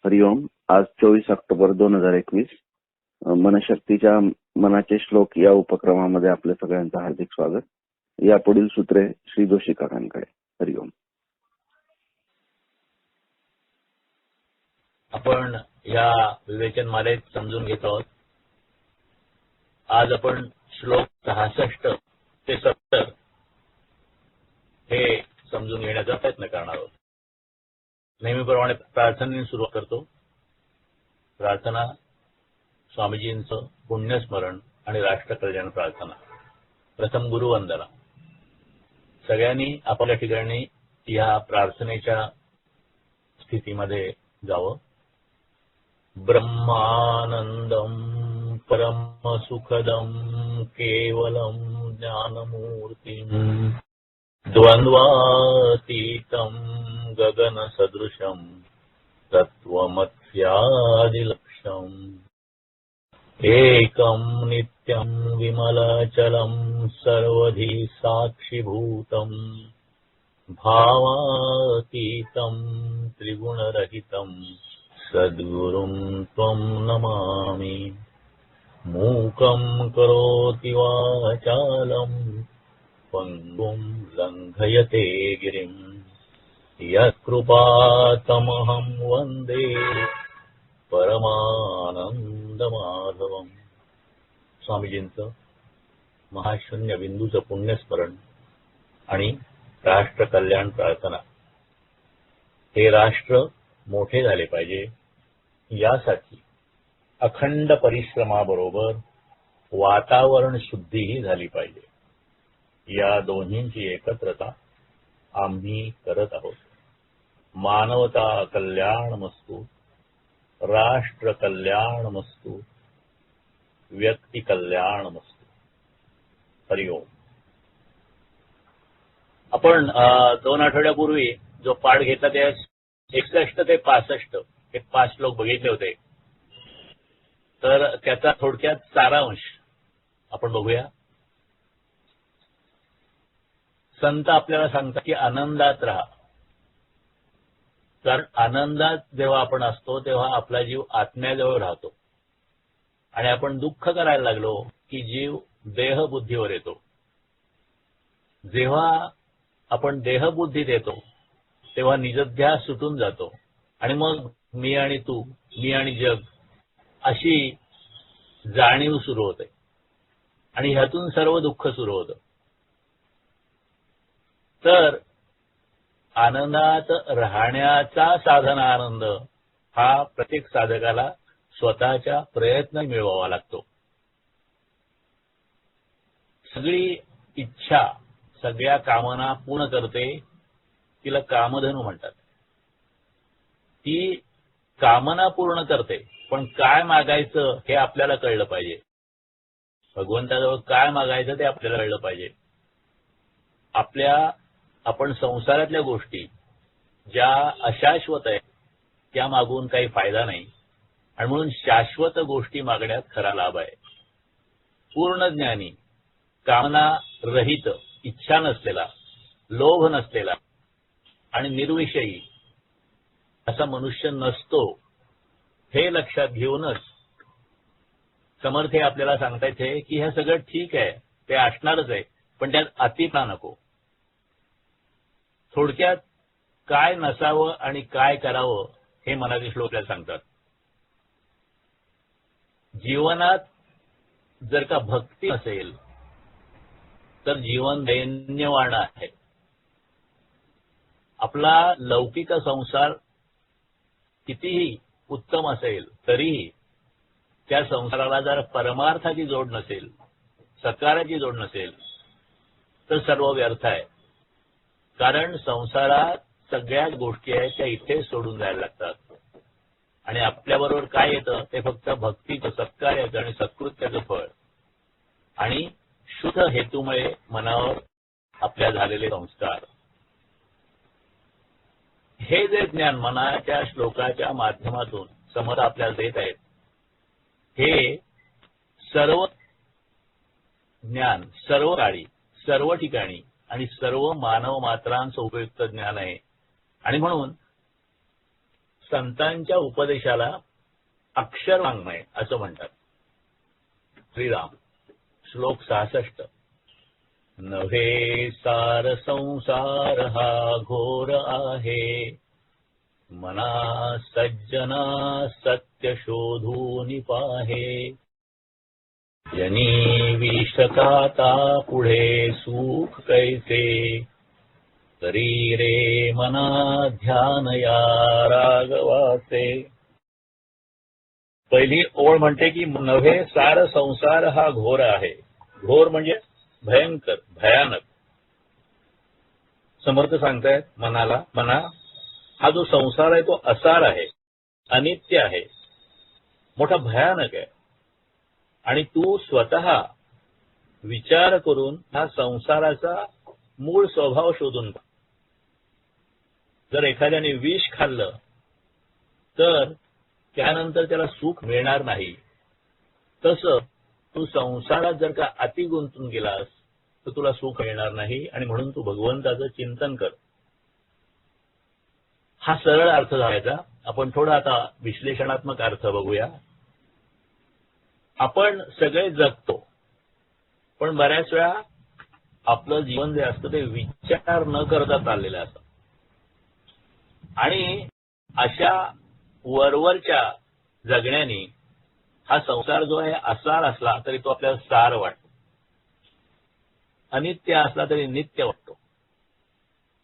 हरिओम. आज 24 ऑक्टोबर 2021. मनशक्तीच्या मनाचे श्लोक या उपक्रमामध्ये आपल्या सगळ्यांचं हार्दिक स्वागत. यापुढील सूत्रे श्री जोशी काकांकडे. हरिओम. आपण या विवेचनमालेत समजून घेत आहोत. आज आपण श्लोक 66 ते 70 हे समजून घेण्याचा प्रयत्न करणार आहोत. नेहमीप्रमाणे प्रार्थनेने सुरुवात करतो. प्रार्थना स्वामीजींचं पुण्यस्मरण आणि राष्ट्रकल्याण प्रार्थना. प्रथम गुरुवंदना. सगळ्यांनी आपल्या ठिकाणी या प्रार्थनेच्या स्थितीमध्ये जावं. ब्रह्मानंदम परम सुखदम केवलम ज्ञानमूर्तिम द्वंद्वातीतं गगन सदृशं तत्त्वमस्यादिलक्ष्यम् एकं नित्यं विमलाचलं सर्वधि साक्षिभूतं भावातीतं त्रिगुणरहितं सद्गुरुं त्वं नमामि. मूकं करोति वाचालं पंगुं लंघयते गिरिं यत्कृपातमहं वन्दे परमानंदमाधवम. स्वामीजींचं महाशून्य बिंदूचं पुण्यस्मरण आणि राष्ट्र कल्याण प्रार्थना. हे राष्ट्र मोठे झाले पाहिजे यासाठी अखंड परिश्रमाबरोबर वातावरण शुद्धीही झाली पाहिजे. या दोन्हींची एकत्रता आम्ही करत आहोत. मानवता कल्याणमस्तु, राष्ट्र कल्याणमस्तु, व्यक्ती कल्याणमस्तु. हरिओम. आपण 2 आठवड्यापूर्वी जो पाठ घेतला त्या 61 ते 65 हे 5 श्लोक बघितले होते. तर त्याचा थोडक्यात सारांश आपण बघूया. संत आपल्याला सांगतात की आनंदात राहा. कारण आनंदात जेव्हा आपण असतो तेव्हा आपला जीव आत्म्याजवळ राहतो आणि आपण दुःख करायला लागलो की जीव देहबुद्धीवर येतो. जेव्हा आपण देहबुद्धीत येतो तेव्हा निजध्यास सुटून जातो आणि मग मी आणि तू, मी आणि जग अशी जाणीव सुरू होते आणि ह्यातून सर्व दुःख सुरू होतं. तर आनंदात राहण्याचा साधन आनंद हा प्रत्येक साधकाला स्वतःच्या प्रयत्न मिळवावा लागतो. सगळी इच्छा, सगळ्या कामना पूर्ण करते तिला कामधेनू म्हणतात. ती कामना पूर्ण करते, पण काय मागायचं हे आपल्याला कळलं पाहिजे. भगवंताजवळ काय मागायचं ते आपल्याला कळलं पाहिजे. आपण संसारातल्या गोष्टी ज्या अशाश्वत आहेत त्या मागून काही फायदा नाही आणि म्हणून शाश्वत गोष्टी मागण्यात खरा लाभ आहे. पूर्ण ज्ञानी, कामना रहित, इच्छा नसलेला, लोभ नसलेला आणि निर्विषयी असा मनुष्य नसतो हे लक्षात घेऊनच समर्थ आपल्याला सांगतायत की हे सगळं ठीक आहे, ते असणारच आहे, पण त्यात अतिपणा नको. थोडक्यात काय नसावं आणि काय करावं हे मनाचे श्लोक सांगतात. जीवनात जर का भक्ती असेल तर जीवन दैन्यवान आहे. आपला लौकिक संसार कितीही उत्तम असेल तरीही त्या संसाराला जर परमार्थाची जोड नसेल, सत्काराची जोड नसेल तर सर्व व्यर्थ आहे. कारण संसारात सगळ्या गोष्टी आहेत त्या इथे सोडून जायला लागतात आणि आपल्याबरोबर काय येतं ते फक्त भक्तीचं, सत्कार्याचं आणि सत्कृत्याचं फळ आणि शुद्ध हेतूमुळे मनावर आपल्या झालेले संस्कार. हे जे ज्ञान मनाच्या श्लोकाच्या माध्यमातून समर्थ आपल्याला देत आहेत हे सर्व ज्ञान सर्व काळी, सर्व ठिकाणी आणि सर्व मानव मात्रांचं उपयुक्त ज्ञान आहे. आणि म्हणून संतांच्या उपदेशाला अक्षर वाङ्मय असं म्हणतात. श्रीराम श्लोक 66. नव्हे सार संसार हा घोर आहे, मना सज्जना सत्य शोधून पाहे. जनी विषकाता पुढे सुख कैसे, तरी रे मना ध्यान या रागवासे. पहिली ओळ म्हणते की नव्हे सार संसार हा घोर आहे. घोर म्हणजे भयंकर, भयानक. समर्थ सांगतायत मनाला, मना हा जो संसार आहे तो असार आहे, अनित्य आहे, मोठा भयानक आहे. आणि तू स्वतः विचार करून हा संसाराचा मूळ स्वभाव शोधून पहा. जर एखाद्याने विष खाल्लं तर त्यानंतर त्याला सुख मिळणार नाही. तसं तू संसारात जर का अति गुंतून गेलास तर तुला सुख मिळणार नाही. आणि म्हणून तू भगवंताचं चिंतन कर. हा सरळ अर्थ झाल्याचा. आपण थोडा आता विश्लेषणात्मक अर्थ बघूया. आपण सगळे जगतो, पण बऱ्याच वेळा आपलं जीवन जे असतं ते विचार न करता चाललेलं असतं. आणि अशा वरवरच्या जगण्याने हा संसार जो आहे असार असला तरी तो आपल्याला सार वाटतो, अनित्य असला तरी नित्य वाटतो,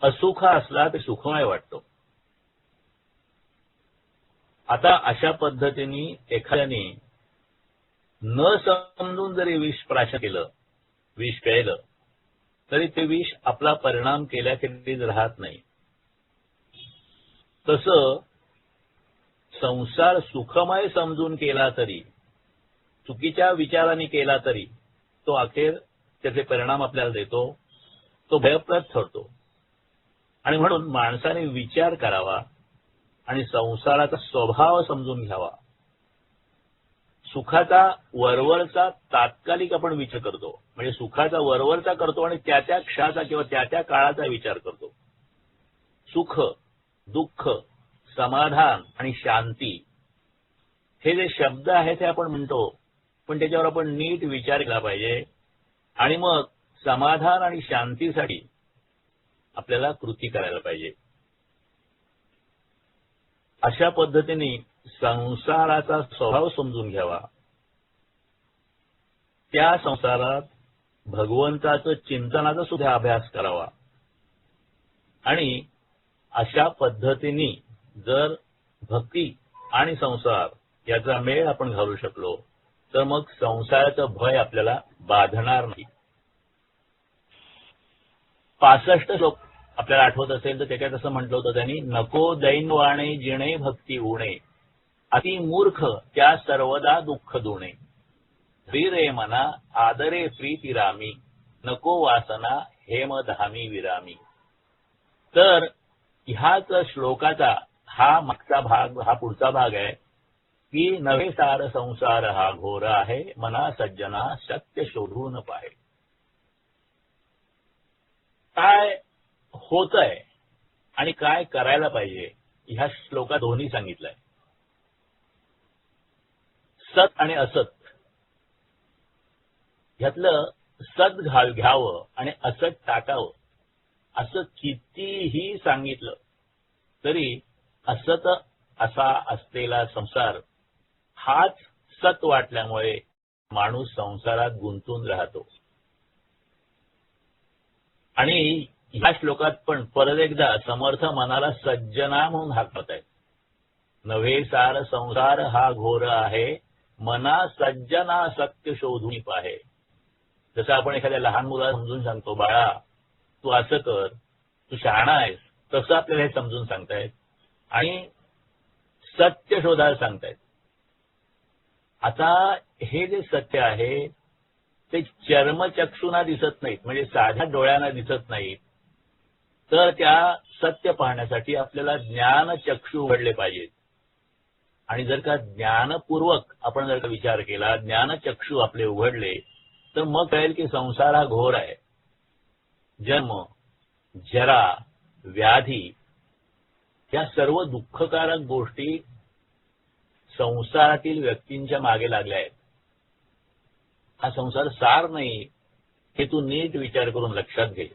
असुख असला तरी सुखमय वाटतो. आता अशा पद्धतीने एखाद्याने न समजून जरी विष प्राशन केलं, विष प्यायलं, तरी ते विष आपला परिणाम केल्याखेरीज राहत नाही. तसं संसार सुखमय समजून केला तरी, चुकीच्या विचाराने केला तरी तो अखेर त्याचे परिणाम आपल्याला देतो, तो भयप्रद ठरतो. आणि म्हणून माणसाने विचार करावा आणि संसाराचा स्वभाव समजून घ्यावा. सुखाचा वरवरचा तात्कालिक आपण विचार करतो, म्हणजे सुखाचा वरवरचा करतो आणि त्या त्या क्षणाचा किंवा त्या त्या काळाचा विचार करतो. सुख, दुःख, समाधान आणि शांती हे जे शब्द आहेत ते आपण म्हणतो, पण त्याच्यावर आपण नीट विचार केला पाहिजे. आणि मग समाधान आणि शांतीसाठी आपल्याला कृती करायला पाहिजे. अशा पद्धतीने संसाराचा स्वभाव समजून घ्यावा. त्या संसारात भगवंताचं चिंतनाचा सुद्धा अभ्यास करावा. आणि अशा पद्धतीने जर भक्ती आणि संसार याचा मेळ आपण घालू शकलो तर मग संसाराचं भय आपल्याला बाधणार नाही. 65 श्लोक आपल्याला आठवत असेल तर त्याच्यात असं म्हटलं होतं त्यांनी, नको दैनवाणे जिणे भक्ती उणे, अति मूर्ख त्या सर्वदा दुःख दुणे. रे मना आदरे प्रीती रामी, नको वासना हेम धामी विरामी. तर ह्याच श्लोकाचा हा मागचा भाग, हा पुढचा भाग आहे की नवे सार संसार हा घोर आहे, मना सज्जना सत्य शोधून पाहे. काय होतंय आणि काय करायला पाहिजे ह्या श्लोकात दोन्ही सांगितलंय. सत आणि असत ह्यातलं सत घ्यावं आणि असत टाकावं असं कितीही सांगितलं तरी असत असा असलेला संसार हाच सत वाटल्यामुळे माणूस संसारात गुंतून राहतो. आणि ह्या श्लोकात पण परत एकदा समर्थ मनाला सज्जना म्हणून हाकवत आहेत. नव्हे सार संसार हा घोर आहे, मना सज्जना सत्य शोधून पाहे. जसं आपण एखाद्या लहान मुलाला समजून सांगतो, बाळा तू असं कर, तू शहाणा आहेस, तसं आपल्याला हे समजून सांगतायत आणि सत्य शोधायला सांगतायत. आता हे जे सत्य आहे ते चर्मचक्षुना दिसत नाहीत, म्हणजे साध्या डोळ्यांना दिसत नाहीत. तर त्या सत्य पाहण्यासाठी आपल्याला ज्ञानचक्षु उघडले पाहिजेत. आणि जर का ज्ञानपूर्वक आपण जर का विचार केला, ज्ञानचक्षु आपले उघडले, तर मग कळेल की संसार हा घोर आहे. जन्म, जरा, व्याधी या सर्व दुःखकारक गोष्टी संसारातील व्यक्तींच्या मागे लागल्या आहेत. हा संसार सार नाही हे तू नीट विचार करून लक्षात घे.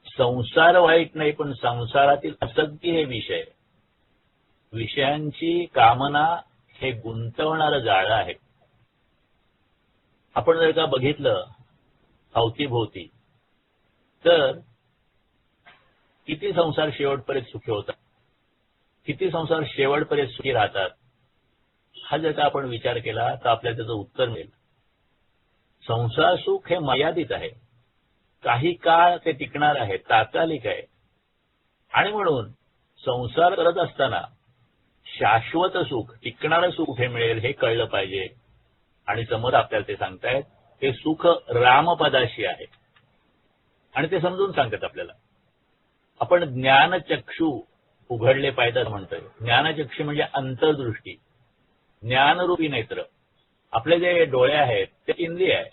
संसार वाईट नाही, पण संसारातील असक्ती हे विषय, विषयांची कामना हे गुंतवणारं जाळं आहे. आपण जर का बघितलं अवतीभोवती तर किती संसार शेवटपर्यंत सुखी होतात, किती संसार शेवटपर्यंत सुखी राहतात, हा जर का आपण विचार केला तर आपल्याला त्याचं उत्तर मिळेल. संसार सुख हे मर्यादित आहे, काही काळ ते टिकणार आहे, तात्कालिक आहे. आणि म्हणून संसार करत असताना शाश्वत सुख, टिकणारं सुख कुठे मिळेल हे कळलं पाहिजे. आणि समोर आपल्याला ते सांगतायत ते सुख रामपदाशी आहे आणि ते समजून सांगतात आपल्याला. आपण ज्ञानचक्षु उघडले पाहिजे म्हणतोय. ज्ञानचक्षु म्हणजे अंतर्दृष्टी, ज्ञानरूपी नेत्र. आपले जे डोळे आहेत ते इंद्रिय आहे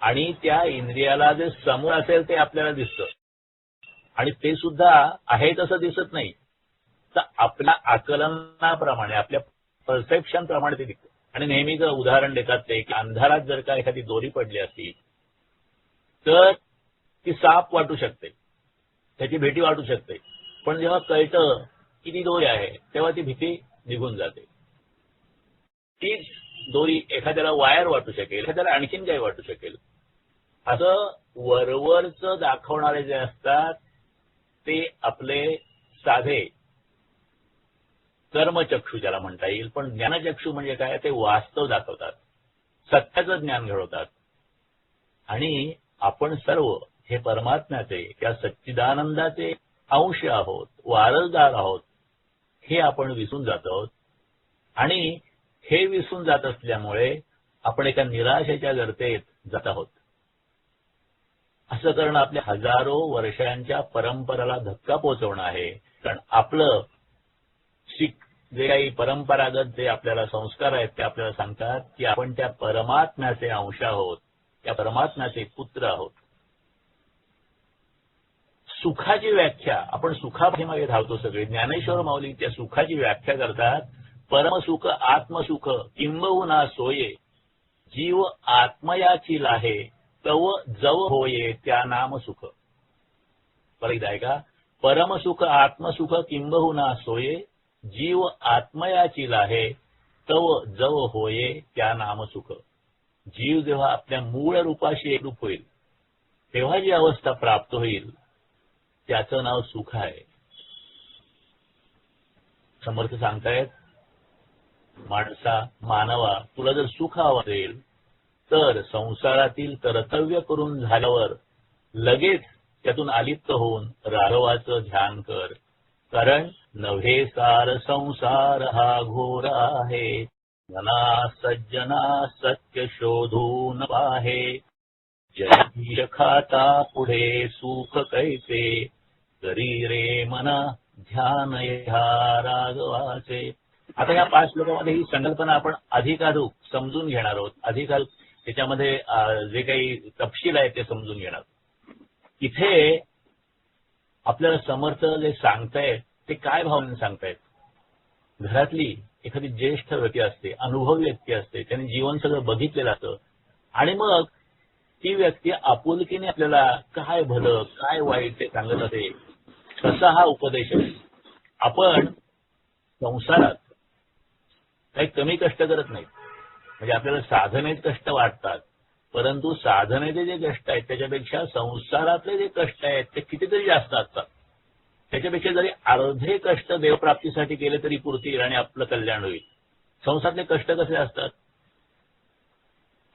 आणि त्या इंद्रियाला जे समोर असेल ते आपल्याला दिसतं आणि ते सुद्धा आहे तसं दिसत नाही, तर आपल्या आकलनाप्रमाणे, आपल्या परसेप्शन प्रमाणे ते दिसतं. आणि नेहमीच उदाहरण देतात ते की अंधारात जर का एखादी दोरी पडली असती तर ती साप वाटू शकते, त्याची भीती वाटू शकते, पण जेव्हा कळतं की ती दोरी आहे तेव्हा ती भीती निघून जाते. तीच दोरी एखाद्याला वायर वाटू शकेल, एखाद्याला आणखीन काही वाटू शकेल. असं वरवरचं दाखवणारे जे असतात ते आपले साधे कर्मचक्षु ज्याला म्हणता येईल. पण ज्ञानचक्षु म्हणजे काय, ते वास्तव दाखवतात, सत्याचं ज्ञान घडवतात. आणि आपण सर्व हे परमात्म्याचे, त्या सच्चिदानंदाचे अंश आहोत, वारसदार आहोत, हे आपण विसरून जात आहोत. आणि हे विसरून जात असल्यामुळे आपण एका निराशेच्या गर्तेत जात आहोत. असं करणं आपल्या हजारो वर्षांच्या परंपराला धक्का पोहोचवणं आहे. कारण आपलं जे काही परंपरागत जे आपल्याला संस्कार आहेत ते आपल्याला सांगतात की आपण त्या परमात्म्याचे अंश आहोत, त्या परमात्म्याचे पुत्र आहोत. सुखाची व्याख्या, आपण सुखापाठीमागे धावतो सगळे. ज्ञानेश्वर माऊली त्या सुखाची व्याख्या करतात, परमसुख आत्मसुख किंबहुना सोये, जीव आत्मयाची लाहे, तव जव होये त्या नाम सुख. परत एकदा आहे का, परमसुख आत्मसुख किंबहुना सोये, जीव आत्मयाची लाहे, तव जव होये त्या नाम सुख. जीव जेव्हा आपल्या मूळ रूपाशी एकरूप होईल तेव्हा जी अवस्था प्राप्त होईल त्याचं नाव सुख आहे. समर्थ सांगतायत, मानवा तुला जर सुख हवं असेल तर संसारातील कर्तव्य करून झाल्यावर लगेच त्यातून अलिप्त होऊन राघवाचं ध्यान कर. कारण नव्हे सार संसार हा घोर आहे, मना सज्जना सत्य शोधून पाहे, जय खाता पुढे सुख कैसे, करी रे मना ध्यान ह्या राघवाचे. आता या 5 श्लोकामध्ये ही संकल्पना आपण अधिकाधिक समजून घेणार आहोत, अधिकाधिक त्याच्यामध्ये जे काही तपशील आहे ते समजून घेणार. इथे आपल्याला समर्थ जे सांगतायत ते काय भावनेने सांगतायत. घरातली एखादी ज्येष्ठ व्यक्ती असते, अनुभवी व्यक्ती असते, त्याने जीवन सगळं बघितलेलं असतं आणि मग ती व्यक्ती आपुलकीने आपल्याला काय भलं काय वाईट ते सांगत असते. तसा हा उपदेश आहे. आपण संसारात काही कमी कष्ट करत नाहीत, म्हणजे आपल्याला साधनेत कष्ट वाटतात, परंतु साधनेचे जे कष्ट आहेत त्याच्यापेक्षा संसारातले जे कष्ट आहेत ते कितीतरी जास्त असतात. त्याच्यापेक्षा जरी अर्धे कष्ट देवप्राप्तीसाठी केले तरी पुरतील आणि आपलं कल्याण होईल. संसारातले कष्ट कसे असतात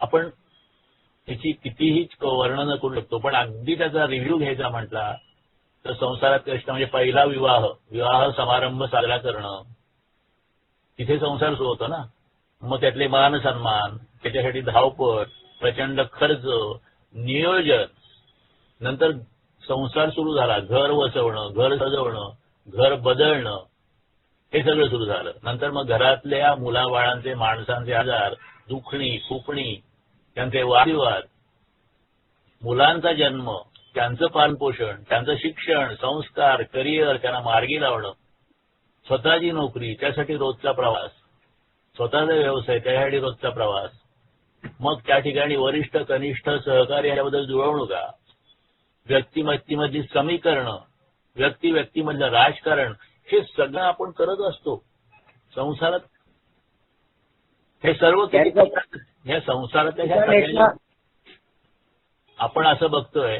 आपण त्याची कितीही वर्णन करू शकतो, पण अगदी त्याचा रिव्ह्यू घ्यायचा म्हटला तर संसारात कष्ट म्हणजे पहिला विवाह समारंभ साजरा करणं, तिथे संसार सुरू होतो ना. मग त्यातले मान सन्मान, त्याच्यासाठी धावपळ, प्रचंड खर्च, नियोजन, नंतर संसार सुरू झाला, घर वसवणं, घर सजवणं, घर बदलणं, हे सगळं सुरू झालं. नंतर मग घरातल्या मुलाबाळांचे, माणसांचे आजार, दुखणी खुपणी, त्यांचे वादविवाद, मुलांचा जन्म, त्यांचं पालनपोषण, त्यांचं शिक्षण, संस्कार, करिअर त्यांना मार्गी लावणं, स्वतःची नोकरी त्यासाठी रोजचा प्रवास, स्वतःचा व्यवसाय त्यासाठी रोजचा प्रवास, मग त्या ठिकाणी वरिष्ठ कनिष्ठ सहकारी याबद्दल जुळवणुका, व्यक्तिमत्तेमधली समीकरणं, व्यक्तिमधलं राजकारण, हे सगळं आपण करत असतो संसारात. हे सर्व ह्या संसारातल्या ह्या सगळ्या आपण असं बघतोय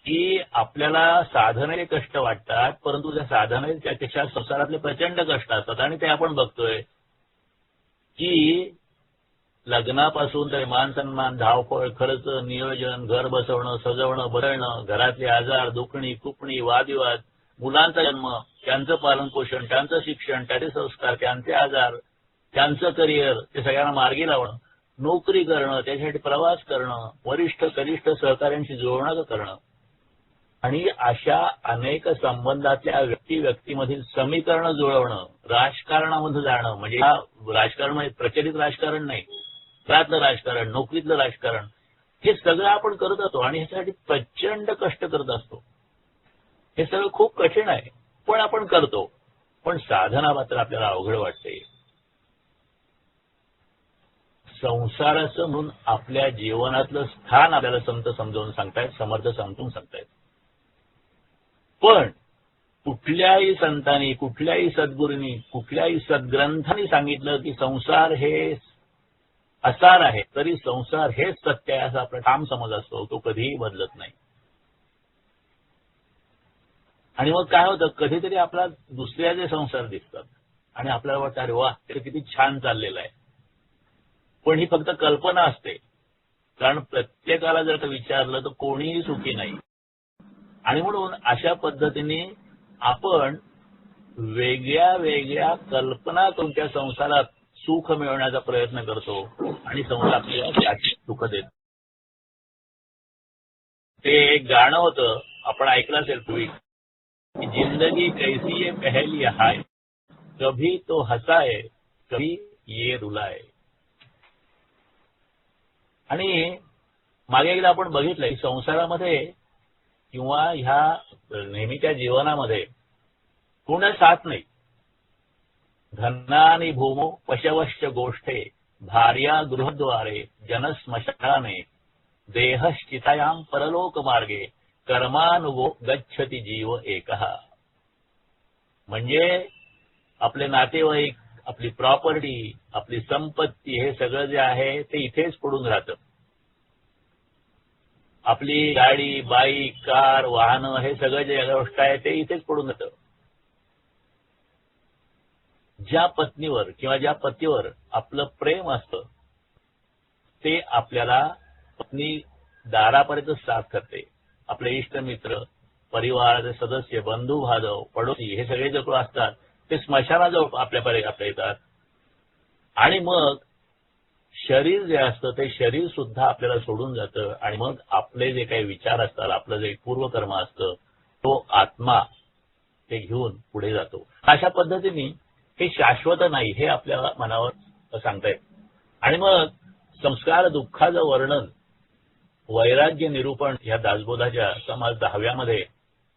की आपल्याला साधनाचे कष्ट वाटतात, परंतु त्या साधनाचे त्यापेक्षा संसारातले प्रचंड कष्ट असतात. आणि ते आपण बघतोय की लग्नापासून तर मान सन्मान, धावपळ, खर्च, नियोजन, घर बसवणं, सजवणं, बदलणं, घरातले आजार, दुखणी, कुपणी, वादविवाद, मुलांचा जन्म, त्यांचं पालनपोषण, त्यांचं शिक्षण, त्याचे संस्कार, त्यांचे आजार, त्यांचं करिअर, ते सगळ्यांना मार्गी लावणं, नोकरी करणं, त्याच्यासाठी प्रवास करणं, वरिष्ठ कनिष्ठ सहकाऱ्यांशी जुळवणं करणं, आणि अशा अनेक संबंधातल्या व्यक्तीमधील समीकरणं जुळवणं, राजकारणामध्ये जाणं, म्हणजे हा राजकारण म्हणजे प्रचलित राजकारण नाही, घरातलं राजकारण, नोकरीतलं राजकारण, हे सगळं आपण करत असतो आणि ह्यासाठी प्रचंड कष्ट करत असतो. हे सगळं खूप कठीण आहे, पण आपण करतो. पण साधना मात्र आपल्याला अवघड वाटते. संसाराचं म्हणून आपल्या जीवनातलं स्थान आपल्याला संत समजावून सांगतायत, समर्थ समजून सांगतायत. पण कुठल्याही संतांनी, कुठल्याही सद्गुरूंनी, कुठल्याही सद्ग्रंथांनी सांगितलं की संसार हे असार आहे, तरी संसार हेच सत्य आहे असा आपला ठाम समज असतो, तो कधीही बदलत नाही. आणि मग काय होतं, कधीतरी आपला दुसऱ्याचे संसार दिसतात आणि आपल्याला वाटतं अरे वा, ते किती छान चाललेलं आहे. पण ही फक्त कल्पना असते, कारण प्रत्येकाला जर का विचारलं तर कोणीही सुखी नाही. आणि म्हणून अशा पद्धतीने आपण वेगळ्या वेगळ्या कल्पना तुमच्या संसारात सुख मिळवण्याचा प्रयत्न करतो आणि संसार आपल्याला सुख देत. ते एक गाणं होतं, आपण ऐकलं असेल पूर्वी, की जिंदगी कैसी ये पहली हाय, कभी तो हसाए कभी ये रुलाए. आणि मागे एकदा आपण बघितलंय की संसारामध्ये किंवा ह्या नेहमीच्या जीवनामध्ये कोणा साथ नाही. धनानी भूमो पशवश्च गोष्ठे, भार्या गृहद्वारे जनस्मशाने, देहश्चितायां परलोक मार्गे, कर्मानुगो गच्छति जीव एकः. म्हणजे आपले नातेवाईक, आपली प्रॉपर्टी, आपली संपत्ती, हे सगळं जे आहे ते इथेच पडून राहतं. आपली गाडी, बाईक, कार, वाहनं, हे सगळं जे गोष्ट आहे ते इथेच पडून जातं. ज्या पत्नीवर किंवा ज्या पतीवर आपलं प्रेम असतं ते आपल्याला पत्नी दारापर्यंत साथ करते. आपले इष्टमित्र, परिवाराचे सदस्य, बंधू बांधव, पडोसी, हे सगळे जे असतात ते स्मशानाजवळ आपल्या येतात. आणि मग शरीर जे असतं ते शरीर सुद्धा आपल्याला सोडून जातं आणि मग आपले जे काही विचार असतात, आपलं जे पूर्वकर्म असतं, तो आत्मा ते घेऊन पुढे जातो. अशा पद्धतीने हे शाश्वत नाही हे आपल्या मनावर सांगतायत. आणि मग संस्कार दुःखाचं वर्णन, वैराग्य निरूपण या दासबोधाच्या समाज 10व्यामध्ये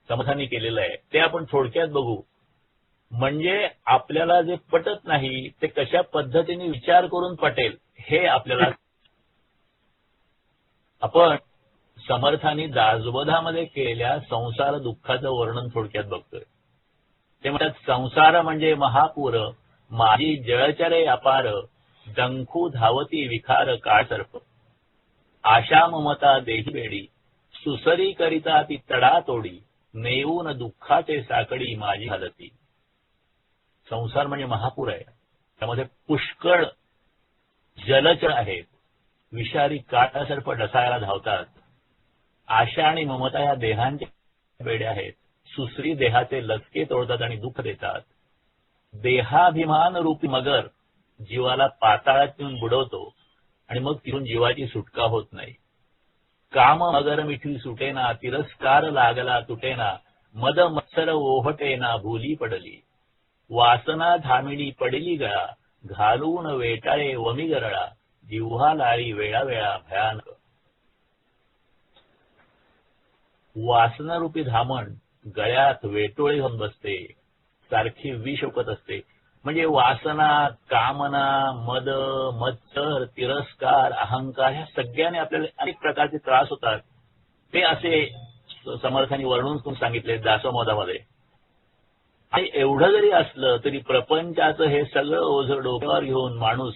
समर्थांनी केलेलं आहे. ते आपण थोडक्यात बघू. म्हणजे आपल्याला जे पटत नाही ते कशा पद्धतीने विचार करून पटेल हे आपल्याला. आपण समर्थांनी दासबोधामध्ये केलेल्या संसार दुःखाचं वर्णन थोडक्यात बघतोय. ते म्हणतात, संसार म्हणजे महापूर, माझी जळचरे अपार, डंखू धावती विखार काळसर्प, आशा ममता देही बेडी, सुसरी करिता ती तडा तोडी, नेऊन दुःखाचे साकडी माझी हालती. संसार म्हणजे महापूर आहे, त्यामध्ये पुष्कळ जलचर आहेत, विषारी काळसर्प डसायला धावतात. आशा आणि ममता या देहांच्या बेड्या आहेत, सुसरी देहाचे लचके तोडतात आणि दुःख देतात. देहाभिमान रूपी मगर जीवाला पाताळात नेऊन बुडवतो आणि मग तिथून जीवाची सुटका होत नाही. काम मगर मिठी सुटेना, तिरस्कार लागला तुटेना, मद मत्सर ओहटेना भूली पडली, वासना धामिडी पडली गळा, घालून वेटाळे वमी गरळा, जिव्हा लाळी वेळा वेळा भयानक. वासनारूपी धामण गळ्यात वेटोळे घेऊन बसते, सारखी विष ओकत असते. म्हणजे वासना, कामना, मद, मत्सर, तिरस्कार, अहंकार ह्या सगळ्याने आपल्याला अनेक प्रकारचे त्रास होतात. ते असे समर्थांनी वर्णून करून सांगितले दासोमोदामध्ये. आणि एवढं जरी असलं तरी प्रपंचाचं हे सगळं ओझं डोक्यावर घेऊन माणूस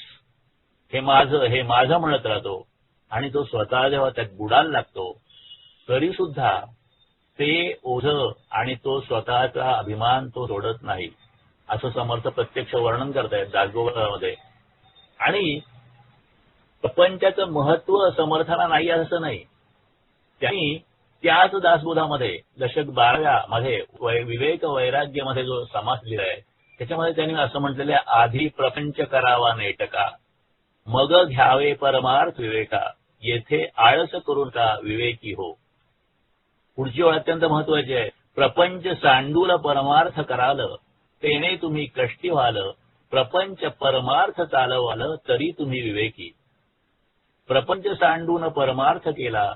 हे माझं म्हणत राहतो. आणि तो स्वतः जेव्हा त्यात बुडायला लागतो तरी सुद्धा ते ओझं आणि तो स्वतःचा अभिमान तो सोडत नाही, असं समर्थ प्रत्यक्ष वर्णन करतायत दासबोधामध्ये. आणि प्रपंचाचं महत्व समर्थांना नाही असं नाही. त्यांनी त्याच दासबोधामध्ये दशक 12 मध्ये विवेक वैराग्यामध्ये जो समास लिहिलाय त्याच्यामध्ये त्यांनी असं म्हटलेलं आहे, आधी प्रपंच करावा नेटका, मग घ्यावे परमार्थ विवेका, येथे आळस करून का विवेकी हो. पुढची ओळ अत्यंत महत्वाची आहे. प्रपंच सांडूल परमार्थ कराल, तेने तुम्ही कष्टी व्हाल, प्रपंच परमार्थ चालवाल, तरी तुम्ही विवेकी. प्रपंच सांडून परमार्थ केला,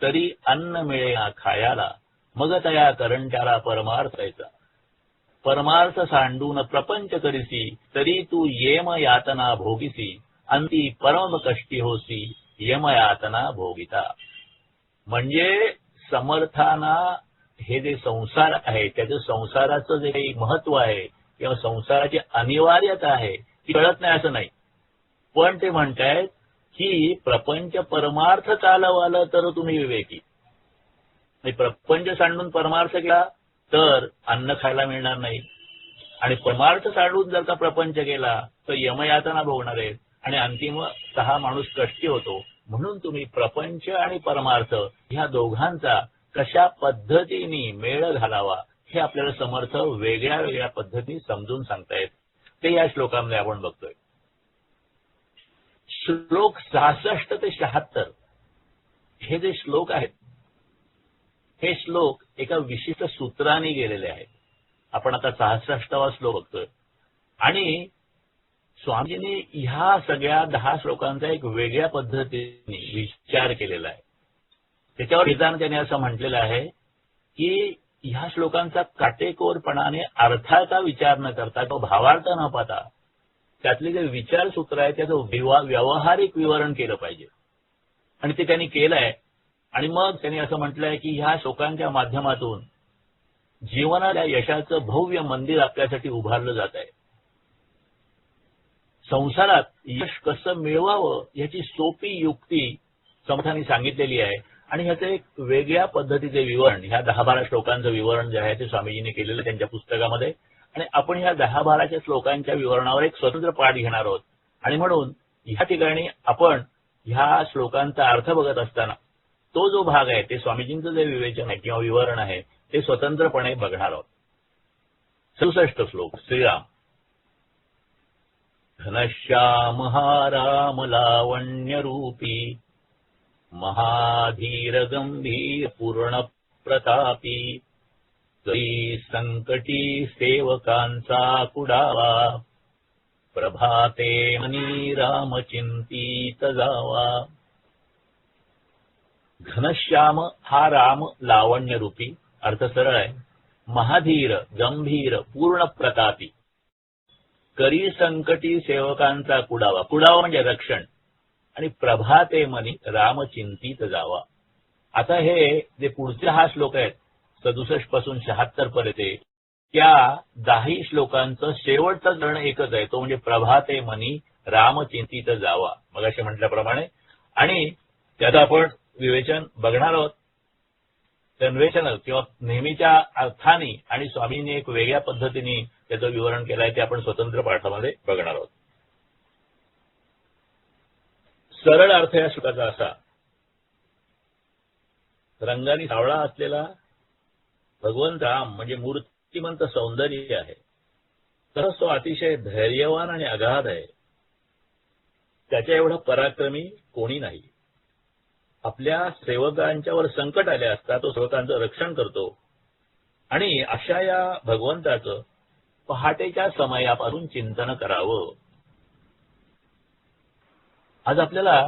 तरी अन्न मिळेना खायाला, मग तया करंट्याला परमार्थ यायचा. परमार्थ सांडून प्रपंच करीसी, तरी तू येम यातना भोगिसी, अंती परम कष्टी होसी, यम यातना भोगिता. म्हणजे समर्थांना हे जे संसार आहे त्याचं संसाराचं जे काही महत्व आहे किंवा संसाराची अनिवार्यता आहे ती कळत नाही असं नाही. पण ते म्हणतायत की प्रपंच परमार्थ चालवालं तर तुम्ही विवेकी. प्रपंच सांडून परमार्थ केला तर अन्न खायला मिळणार नाही, आणि परमार्थ सांडून जर का प्रपंच केला तर यमयातना भोगणार आहेत आणि अंतिमतः माणूस कष्टी होतो. म्हणून तुम्ही प्रपंच आणि परमार्थ ह्या दोघांचा कशा पद्धतीने मेळ घालावा हे आपल्याला समर्थ वेगळ्या वेगळ्या पद्धतीने समजून सांगतायत. ते या श्लोकांमध्ये आपण बघतोय. श्लोक 66 ते 76 हे जे श्लोक आहेत हे श्लोक एका विशिष्ट सूत्राने गेलेले आहेत. आपण आता 66वा श्लोक बघतोय आणि स्वामीजींनी ह्या सगळ्या 10 श्लोकांचा एक वेगळ्या पद्धतीने विचार केलेला आहे. त्याच्यावर लिहिताना त्यांनी असं म्हटलेलं आहे की ह्या श्लोकांचा काटेकोरपणाने अर्थाचा विचार न करता किंवा भावार्थ न पाहता त्यातले जे विचार सूत्र आहे त्याचं व्यावहारिक विवरण केलं पाहिजे. आणि ते त्यांनी केलंय. आणि मग त्यांनी असं म्हटलंय की ह्या श्लोकांच्या माध्यमातून जीवनाच्या यशाचं भव्य मंदिर आपल्यासाठी उभारलं जात आहे. संसारात यश कसं मिळवावं याची सोपी युक्ती समर्थांनी सांगितलेली आहे. आणि ह्याचं एक वेगळ्या पद्धतीचे विवरण, ह्या 10-12 श्लोकांचं विवरण जे आहे ते स्वामीजींनी केलेलं त्यांच्या पुस्तकामध्ये. आणि आपण ह्या 10-12 श्लोकांच्या विवरणावर एक स्वतंत्र पाठ घेणार आहोत. आणि म्हणून ह्या ठिकाणी आपण ह्या श्लोकांचा अर्थ बघत असताना तो जो भाग आहे ते स्वामीजींचं जे विवेचन आहे किंवा विवरण आहे ते स्वतंत्रपणे बघणार आहोत. 67 श्लोक. श्रीराम. घनश्याम हा राम लावण्य रूपी, महाधीर गंभीर पूर्ण प्रतापी, करी संकटी सेवकांचा कुडावा, प्रभाते मनी राम चिंतीत जावा. घनश्याम हा राम लावण्य रूपी. अर्थ सरळ आहे. महाधीर गंभीर पूर्ण प्रतापी, करी संकटी सेवकांचा कुडावा. कुडावा म्हणजे रक्षण. आणि प्रभाते मनी राम चिंतीत जावा. आता हे जे पुढचे हा श्लोक आहेत 67 पासून 76 पर्यंत त्या 10 श्लोकांचं शेवटचा चरण एकच आहे, तो म्हणजे प्रभाते मनी राम चिंतीत जावा. मग असे म्हटल्याप्रमाणे. आणि त्याचं आपण विवेचन बघणार आहोत. कन्व्हेन्शनल किंवा नेहमीच्या अर्थाने आणि स्वामींनी एक वेगळ्या पद्धतीने त्याचं विवरण केलं आहे ते आपण स्वतंत्र पाठामध्ये बघणार आहोत. सरळ अर्थ या श्लोकाचा असा. रंगाने सावळा असलेला भगवंत राम म्हणजे मूर्तिमंत सौंदर्य आहे. तर तो अतिशय धैर्यवान आणि अगाध आहे. त्याच्या एवढा पराक्रमी कोणी नाही. आपल्या सेवकांच्यावर संकट आले असता तो सेवकांचं रक्षण करतो. आणि अशा या भगवंताचं पहाटेच्या समयापासून चिंतन करावं. आज आपल्याला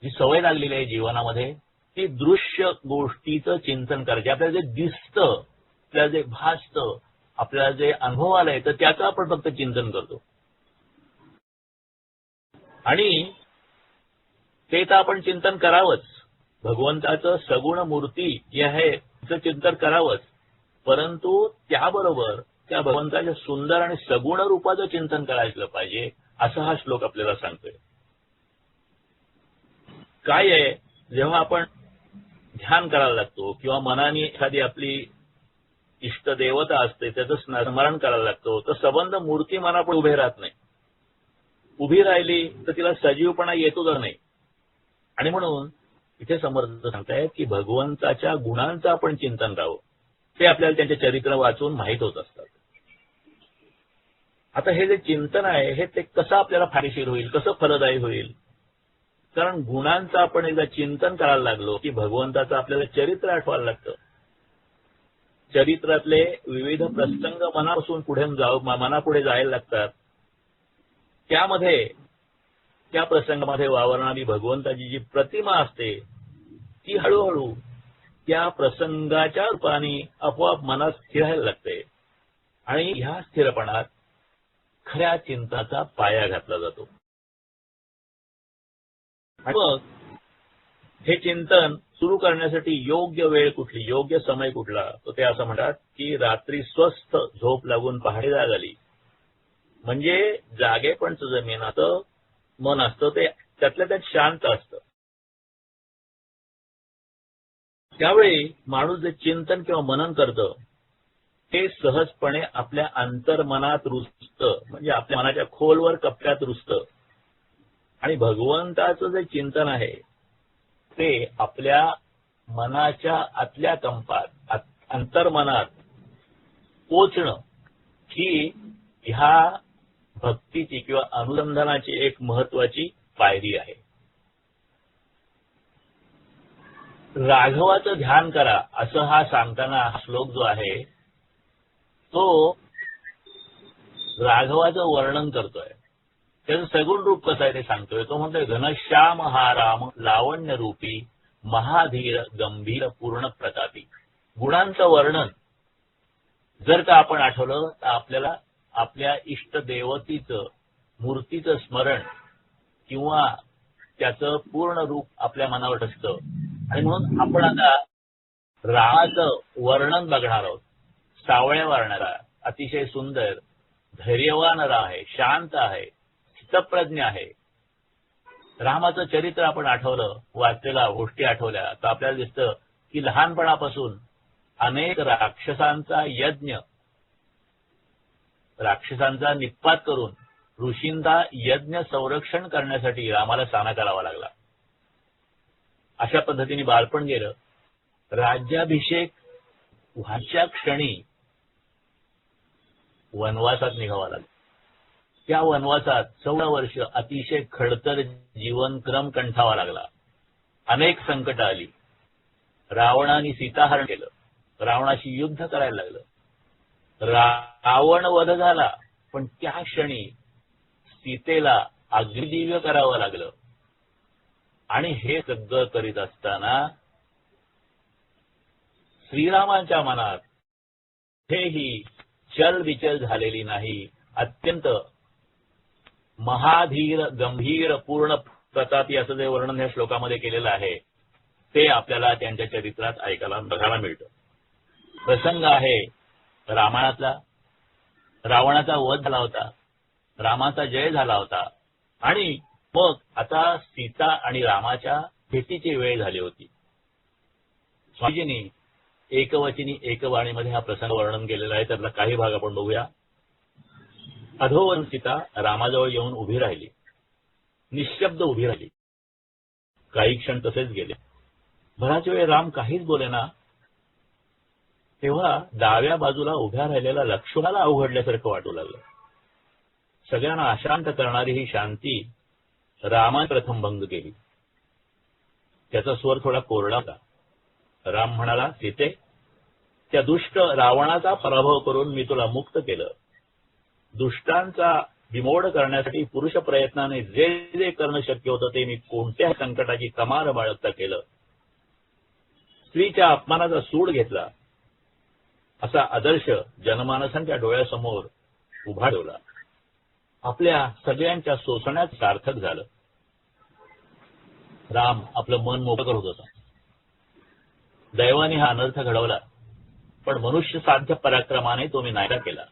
जी सवय लागलेली आहे जीवनामध्ये की दृश्य गोष्टीचं चिंतन करायचे. आपल्याला जे दिसतं, आपल्याला जे भासतं, आपल्याला जे अनुभव आलाय तर त्याचं आपण फक्त चिंतन करतो. आणि ते तर आपण चिंतन करावंच. भगवंताचं सगुण मूर्ती जे आहे तिचं चिंतन करावंच. परंतु त्याबरोबर त्या भगवंताच्या सुंदर आणि सगुण रूपाचं चिंतन करायला पाहिजे, असं हा श्लोक आपल्याला सांगतोय. काय आहे, जेव्हा आपण ध्यान करायला लागतो किंवा मनाने एखादी आपली इष्टदेवता असते त्याचं स्मरण करायला लागतो, तर संबंध मूर्ती मनापुढे उभे राहत नाही. उभी राहिली तर तिला सजीवपणा येतोच नाही. आणि म्हणून इथे समर्थ सांगतायत की भगवंताच्या गुणांचं आपण चिंतन करावं. ते आपल्याला त्यांचे चरित्र वाचून माहीत होत असतात. आता हे जे चिंतन आहे हे ते कसं आपल्याला फायदेशीर होईल, कसं फलदायी होईल. कारण गुणांचं आपण एकदा चिंतन करायला लागलो की भगवंताचं आपल्याला चरित्र आठवायला लागतं. चरित्रातले विविध प्रसंग मनापासून मनापुढे जायला लागतात. त्यामध्ये त्या प्रसंगामध्ये वावरणारी भगवंताची जी प्रतिमा असते ती हळूहळू त्या प्रसंगाच्या रूपाने आपोआप मनात स्थिरायला लागते. आणि ह्या स्थिरपणात खऱ्या चिंतनाचा पाया घातला जातो. आणि मग हे चिंतन सुरू करण्यासाठी योग्य वेळ कुठली, योग्य समय कुठला, तर ते असं म्हणतात की रात्री स्वस्थ झोप लागून पहाटे जाग आली. म्हणजे जागेपणचं जमीनाचं मन असतं ते त्यातल्या त्यात शांत असतं. त्यावेळी माणूस जे चिंतन किंवा मनन करतं ते सहजपणे आपल्या अंतर्मनात रुजतं, म्हणजे आपल्या मनाच्या खोलवर कप्प्यात रुजतं. आणि भगवंताचं जे चिंतन आहे ते आपल्या मनाच्या आतल्या कंपात अंतर्मनात पोचणं ही ह्या भक्तीची किंवा अनुसंधानाची एक महत्वाची पायरी आहे. राघवाचं ध्यान करा असं हा सांगताना हा श्लोक जो आहे तो राघवाचं वर्णन करतोय. त्याचं सगुण रूप कसं आहे ते सांगतोय. तो म्हणतोय घनश्याम हा राम लावण्य रूपी महाधीर गंभीर पूर्ण प्रतापी. गुणांचं वर्णन जर का आपण आठवलं तर आपल्याला आपल्या इष्टदेवतीचं मूर्तीचं स्मरण किंवा त्याचं पूर्ण रूप आपल्या मनावर असतं. आणि म्हणून आपण आता रामाचं वर्णन बघणार आहोत. सावळ्या वर्णाला अतिशय सुंदर धैर्यवान आहे, शांत आहे, स्थितप्रज्ञ आहे. रामाचं चरित्र आपण आठवलं, वाचलेल्या गोष्टी आठवल्या तर आपल्याला दिसतं की लहानपणापासून अनेक राक्षसांचा निपात करून ऋषींचा यज्ञ संरक्षण करण्यासाठी रामाला सामना करावा लागला. अशा पद्धतीने बालपण गेलं. राज्याभिषेक व्हायच्या क्षणी वनवासात निघावा लागला. त्या वनवासात 14 वर्ष अतिशय खडतर जीवनक्रम कंठावा लागला. अनेक संकट आली. रावणाने सीताहरण केलं, रावणाशी युद्ध करायला लागलं. रावण वध झाला, पण त्या क्षणी सीतेला अग्निदिव्य करावं लागलं. आणि हे सगळं करीत असताना श्रीरामांच्या मनात हेही चलबिचल झालेली नाही. अत्यंत महाधीर गंभीर पूर्ण प्रतापी असं जे वर्णन या श्लोकामध्ये केलेलं आहे ते आपल्याला त्यांच्या चरित्रात बघायला मिळतं. प्रसंग आहे रामायणातला. रावणाचा वध झाला होता, रामाचा जय झाला होता. आणि मग आता सीता आणि रामाच्या भेटीची वेळ झाली होती. स्वामीजींनी एकवचनी एकवाणीमध्ये हा प्रसंग वर्णन केलेला आहे. त्यातला काही भाग आपण बघूया. अधोवन सीता रामाजवळ येऊन उभी राहिली, निशब्द उभी राहिली. काही क्षण तसेच गेले. बराच वेळ राम काहीच बोलेना. तेव्हा डाव्या बाजूला उभ्या राहिलेल्या लक्ष्मणाला अवघडल्यासारखं वाटू लागलं. सगळ्यांना अशांत करणारी ही शांती रामाने प्रथम भंग केली. त्याचा स्वर थोडा कोरडा होता. राम म्हणाला, सीते, त्या दुष्ट रावणाचा पराभव करून मी तुला मुक्त केलं. दुष्टांचा बिमोड करण्यासाठी पुरुष प्रयत्नाने जे जे करणं शक्य होतं ते मी कोणत्याही संकटाची कमाल बाळगता केलं. स्त्रीच्या अपमानाचा सूड घेतला असा आदर्श जनमानसांच्या डोळ्यासमोर उभा ठेवला. आपल्या सगळ्यांच्या शोषणात सार्थक झालं. राम आपलं मन मोकळं करत होता. दैवाने हा अनर्थ घडवला, पण मनुष्य साध्य पराक्रमाने तो मी नायका केला.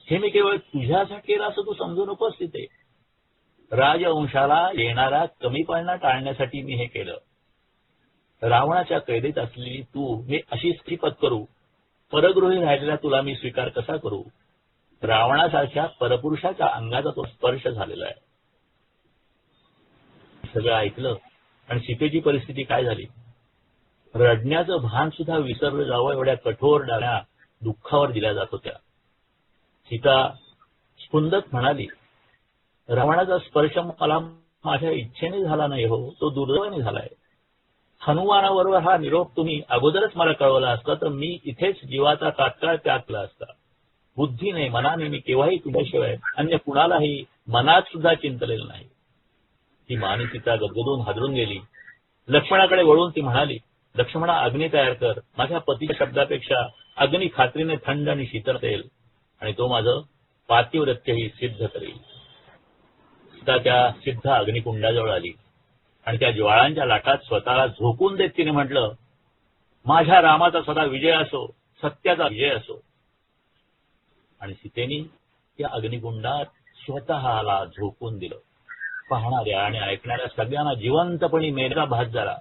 हे मी केवळ तुझ्यासाठी केलं असं तू समजू नकोस. तिथे राजवंशाला येणारा कमीपणा टाळण्यासाठी मी हे केलं. रावणाच्या कैदेत असलेली तू मी अशी स्त्री पत्करू, परगृही राहिलेला तुला मी स्वीकार कसा करू. रावणासारख्या परपुरुषाच्या अंगाचा तो स्पर्श झालेला आहे. सगळं ऐकलं आणि सीतेची परिस्थिती काय झाली. रडण्याचं भान सुद्धा विसरलं जावं एवढ्या कठोर डाळ्या दुःखावर दिल्या जात होत्या. सीता स्फुंदत म्हणाली, रावणाचा स्पर्श मला माझ्या इच्छेने झाला नाही हो, तो दुर्दैवाने झालाय. हनुमानाबरोबर हा निरोप तुम्ही अगोदरच मला कळवला असता तर मी इथेच जीवाचा तात्काळ त्याग केला असता. बुद्धीने मनाने मी केव्हाही तुझ्याशिवाय अन्य कुणालाही मनात सुद्धा चिंतलेलं नाही. ती मानी सीता गदगदून हादरून गेली. लक्ष्मणाकडे वळून ती म्हणाली, लक्ष्मणा अग्नी तयार कर. माझ्या पतीच्या शब्दापेक्षा अग्नी खात्रीने थंड आणि शीतल असेल आणि तो माझं पातिव्रत्यही सिद्ध करेल. सीता त्या सिद्ध अग्निकुंडाजवळ आली आणि त्या ज्वाळांच्या लाटात स्वतःला झोकून देत तिने म्हटलं, माझ्या रामाचा सदा विजय असो, सत्याचा विजय असो. आणि सीतेनी त्या अग्निकुंडात स्वतःला झोकून दिलं. पाहणाऱ्या आणि ऐकणाऱ्या सगळ्यांना जिवंतपणी मेलेला भास झाला.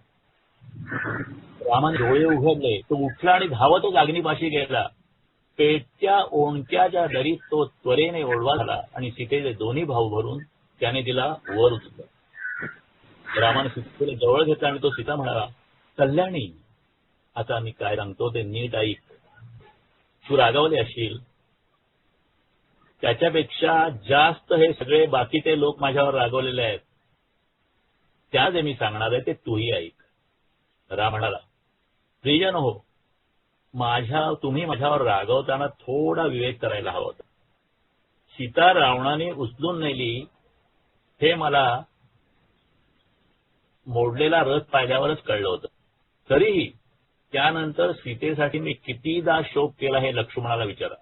रामाने डोळे उघडले, तो उठला आणि धावतच अग्निपाशी गेला. पेटत्या ओंडक्याच्या दरीत तो त्वरेने ओढवा झाला आणि सीतेचे दोन्ही भाऊ भरून त्याने तिला वर उचललं. रामाने सीतेला जवळ घेतला आणि तो सीता म्हणाला, कल्याणी, आता मी काय सांगतो ते नीट ऐक. तू रागावले असशील, त्याच्यापेक्षा जास्त हे सगळे बाकीचे लोक माझ्यावर रागवलेले आहेत. त्या जे मी सांगणार आहे ते तूही ऐक. राम म्हणाला, प्रियजन हो, तुम्ही माझ्यावर रागवताना थोडा विवेक करायला हवा होता. सीता रावणाने उचलून नेली हे मला मोडलेला रथ पाहिल्यावरच कळलं होतं. तरीही त्यानंतर सीतेसाठी मी कितीदा शोक केला हे लक्ष्मणाला विचारा.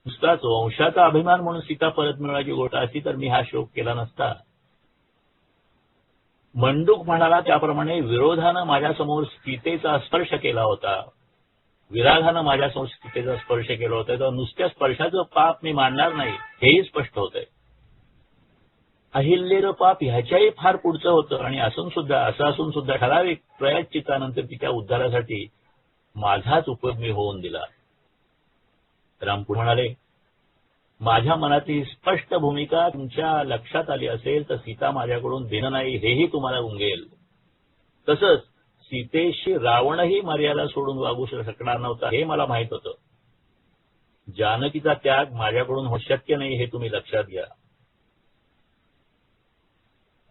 नुसताच वंशाचा अभिमान म्हणून सीता परत मिळवायची गोष्ट असती तर मी हा शोक केला नसता. मंडूक म्हणाला त्याप्रमाणे विरोधानं माझ्यासमोर सीतेचा स्पर्श केला होता, विरागानं माझ्यासमोर सीतेचा स्पर्श केला होता, तर नुसत्या स्पर्शाचं पाप मी मानणार नाही हेही स्पष्ट होतंय. अहिल्येचं पाप ह्याच्याही फार पुढचं होतं आणि असं असून सुद्धा ठराविक प्रयत्चितानंतर तिच्या उद्धारासाठी माझाच उपयोग मी होऊन दिला. राम पुढे म्हणाले, माझ्या मनातली स्पष्ट भूमिका तुमच्या लक्षात आली असेल तर सीता माझ्याकडून देणं नाही हेही तुम्हाला उमगेल. तसंच सीतेशी रावणही मर्यादा सोडून वागू शकणार नव्हता हे मला माहित होतं. जानकीचा त्याग माझ्याकडून होणं शक्य नाही हे तुम्ही लक्षात घ्या.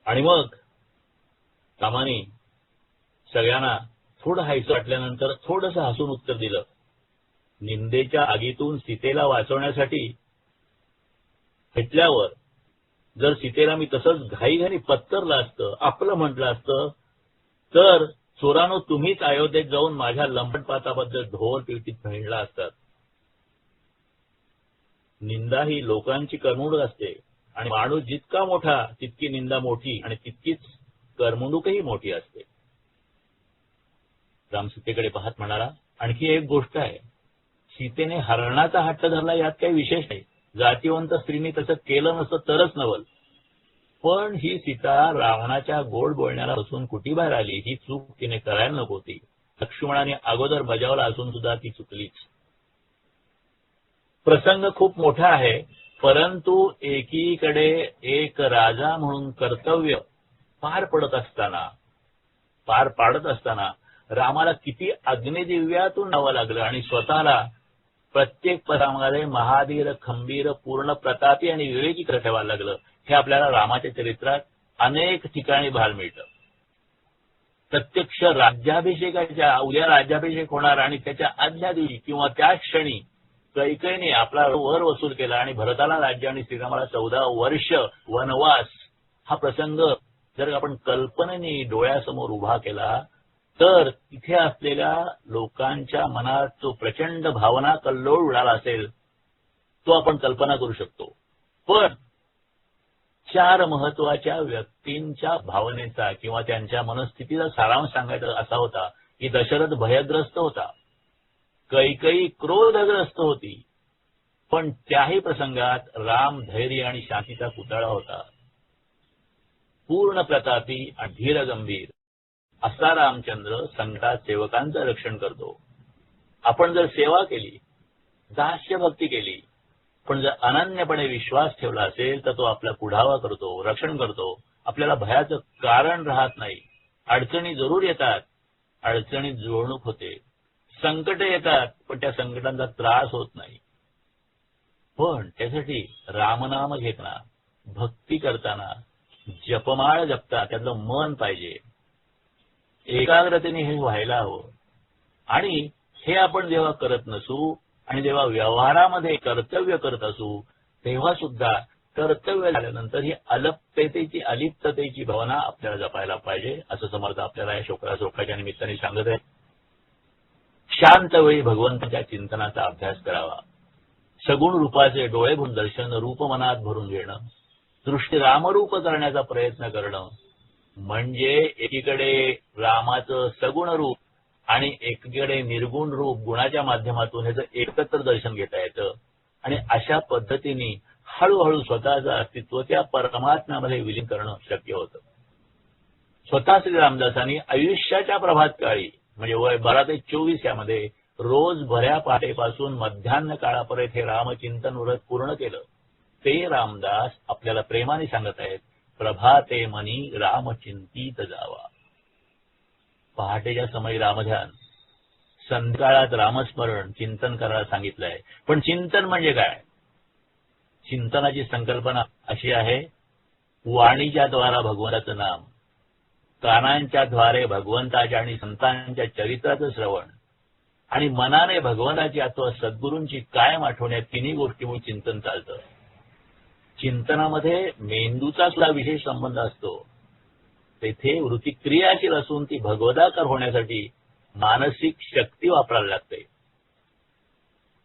आणि मग रामाने सगळ्यांना थोडं हायसं वाटल्यानंतर थोडंसं हसून उत्तर दिलं, निंदेच्या आगीतून सीतेला वाचवण्यासाठी भेटल्यावर जर सीतेला मी तसंच घाईघाई पत्करलं असतं, आपलं म्हटलं असतं, तर चोरानो तुम्हीच अयोध्येत जाऊन माझ्या लंपटपाताबद्दल ढोल पिटीत हिंडला असतात. निंदा ही लोकांची करमणूक असते आणि माणूस जितका मोठा तितकी निंदा मोठी आणि तितकीच करमणूकही मोठी असते. राम सीतेकडे पाहत म्हणाला, आणखी एक गोष्ट आहे. सीतेने हरणाचा हट्ट धरला यात काही विशेष नाही. जातीवंत स्त्रीने तसं केलं नसतं तरच नवल. पण ही सीता रावणाच्या गोड बोलण्याला बसून कुटीबाहेर आली ही चूक तिने करायला नको होती. लक्ष्मणाने अगोदर बजावला असून सुद्धा ती चुकलीच. प्रसंग खूप मोठा आहे, परंतु एकीकडे एक राजा म्हणून कर्तव्य पार पाडत असताना रामाला किती अग्निदिव्यातून जावं लागलं आणि स्वतःला प्रत्येक पदामध्ये महाधीर, खंबीर, पूर्ण प्रतापी आणि विवेकी ठेवायला लागलं. हे आपल्याला रामाच्या चरित्रात अनेक ठिकाणी पाहायला मिळतं. प्रत्यक्ष राज्याभिषेकाच्या उद्या राज्याभिषेक होणार आणि त्याच्या आदल्या दिवशी किंवा त्याच क्षणी कैकेयीने आपला वर वसूल केला आणि भरताला राज्य आणि श्रीरामाला 14 वर्ष वनवास. हा प्रसंग जर आपण कल्पनेने डोळ्यासमोर उभा केला तर तिथे असलेल्या लोकांच्या मनात जो प्रचंड भावना कल्लोळ उडाला असेल तो आपण कल्पना करू शकतो. पण 4 महत्वाच्या व्यक्तींच्या भावनेचा किंवा त्यांच्या मनस्थितीचा सारांश सांगायचा असा होता की दशरथ भयग्रस्त होता, कैकेयी क्रोधग्रस्त होती, पण त्याही प्रसंगात राम धैर्य आणि शांतीचा पुतळा होता. पूर्ण प्रतापी आणि धीरगंभीर असा रामचंद्र संकटात सेवकांचं रक्षण करतो. आपण जर सेवा केली, दास्य भक्ती केली, पण जर अनन्यपणे विश्वास ठेवला असेल तर तो आपला पुढावा करतो, रक्षण करतो. आपल्याला भयाचं कारण राहत नाही. अडचणी जरूर येतात, अडचणीत जुळवणूक होते, संकट येतात, पण त्या संकटांचा त्रास होत नाही. पण त्यासाठी रामनाम घेताना, भक्ती करताना, जपमाळ जपता त्यातलं मन पाहिजे, एकाग्रतेने हे व्हायला हवं. आणि हे आपण जेव्हा करत नसू आणि जेव्हा व्यवहारामध्ये कर्तव्य करत असू तेव्हा सुद्धा कर्तव्य झाल्यानंतर ही अलिप्ततेची भावना आपल्याला जपायला पाहिजे, असं समर्थ आपल्याला या शोकाच्या निमित्ताने सांगत आहे. शांत वेळी भगवंताच्या चिंतनाचा अभ्यास करावा. सगुण रूपाचे डोळे भरून दर्शन रूप मनात भरून घेणं, दृष्टी रामरूप करण्याचा प्रयत्न करणं, म्हणजे एकीकडे रामाचं सगुण रूप आणि एकीकडे निर्गुण रूप गुणाच्या माध्यमातून ह्याचं एकत्र दर्शन घेता येतं. आणि अशा पद्धतीने हळूहळू स्वतःचं अस्तित्व त्या परमात्म्यामध्ये विलीन करणं शक्य होतं. स्वतः श्री रामदासांनी आयुष्याच्या प्रभात काळी म्हणजे वय 12 ते 24 यामध्ये रोज भऱ्या पहाटेपासून मध्यान्ह काळापर्यंत हे रामचिंतन व्रत पूर्ण केलं. ते रामदास आपल्याला प्रेमाने सांगत आहेत, प्रभाते मनी रामचिंतीत जावा. पहाटेच्या समयी रामध्यान, संध्याकाळात रामस्मरण, चिंतन करायला सांगितलं आहे. पण चिंतन म्हणजे काय? चिंतनाची संकल्पना अशी आहे, वाणीच्या द्वारा भगवंताचं नाम, कानांच्या द्वारे भगवंताच्या आणि संतांच्या चरित्राचं श्रवण आणि मनाने भगवंताची अथवा सद्गुरूंची कायम आठवण या तिन्ही गोष्टीमुळे चिंतन चालतं. चिंतनामध्ये मेंदूचा सुद्धा विशेष संबंध असतो. तेथे वृत्ती क्रियाशील असून ती भगवदाकार होण्यासाठी मानसिक शक्ती वापरायला लागते.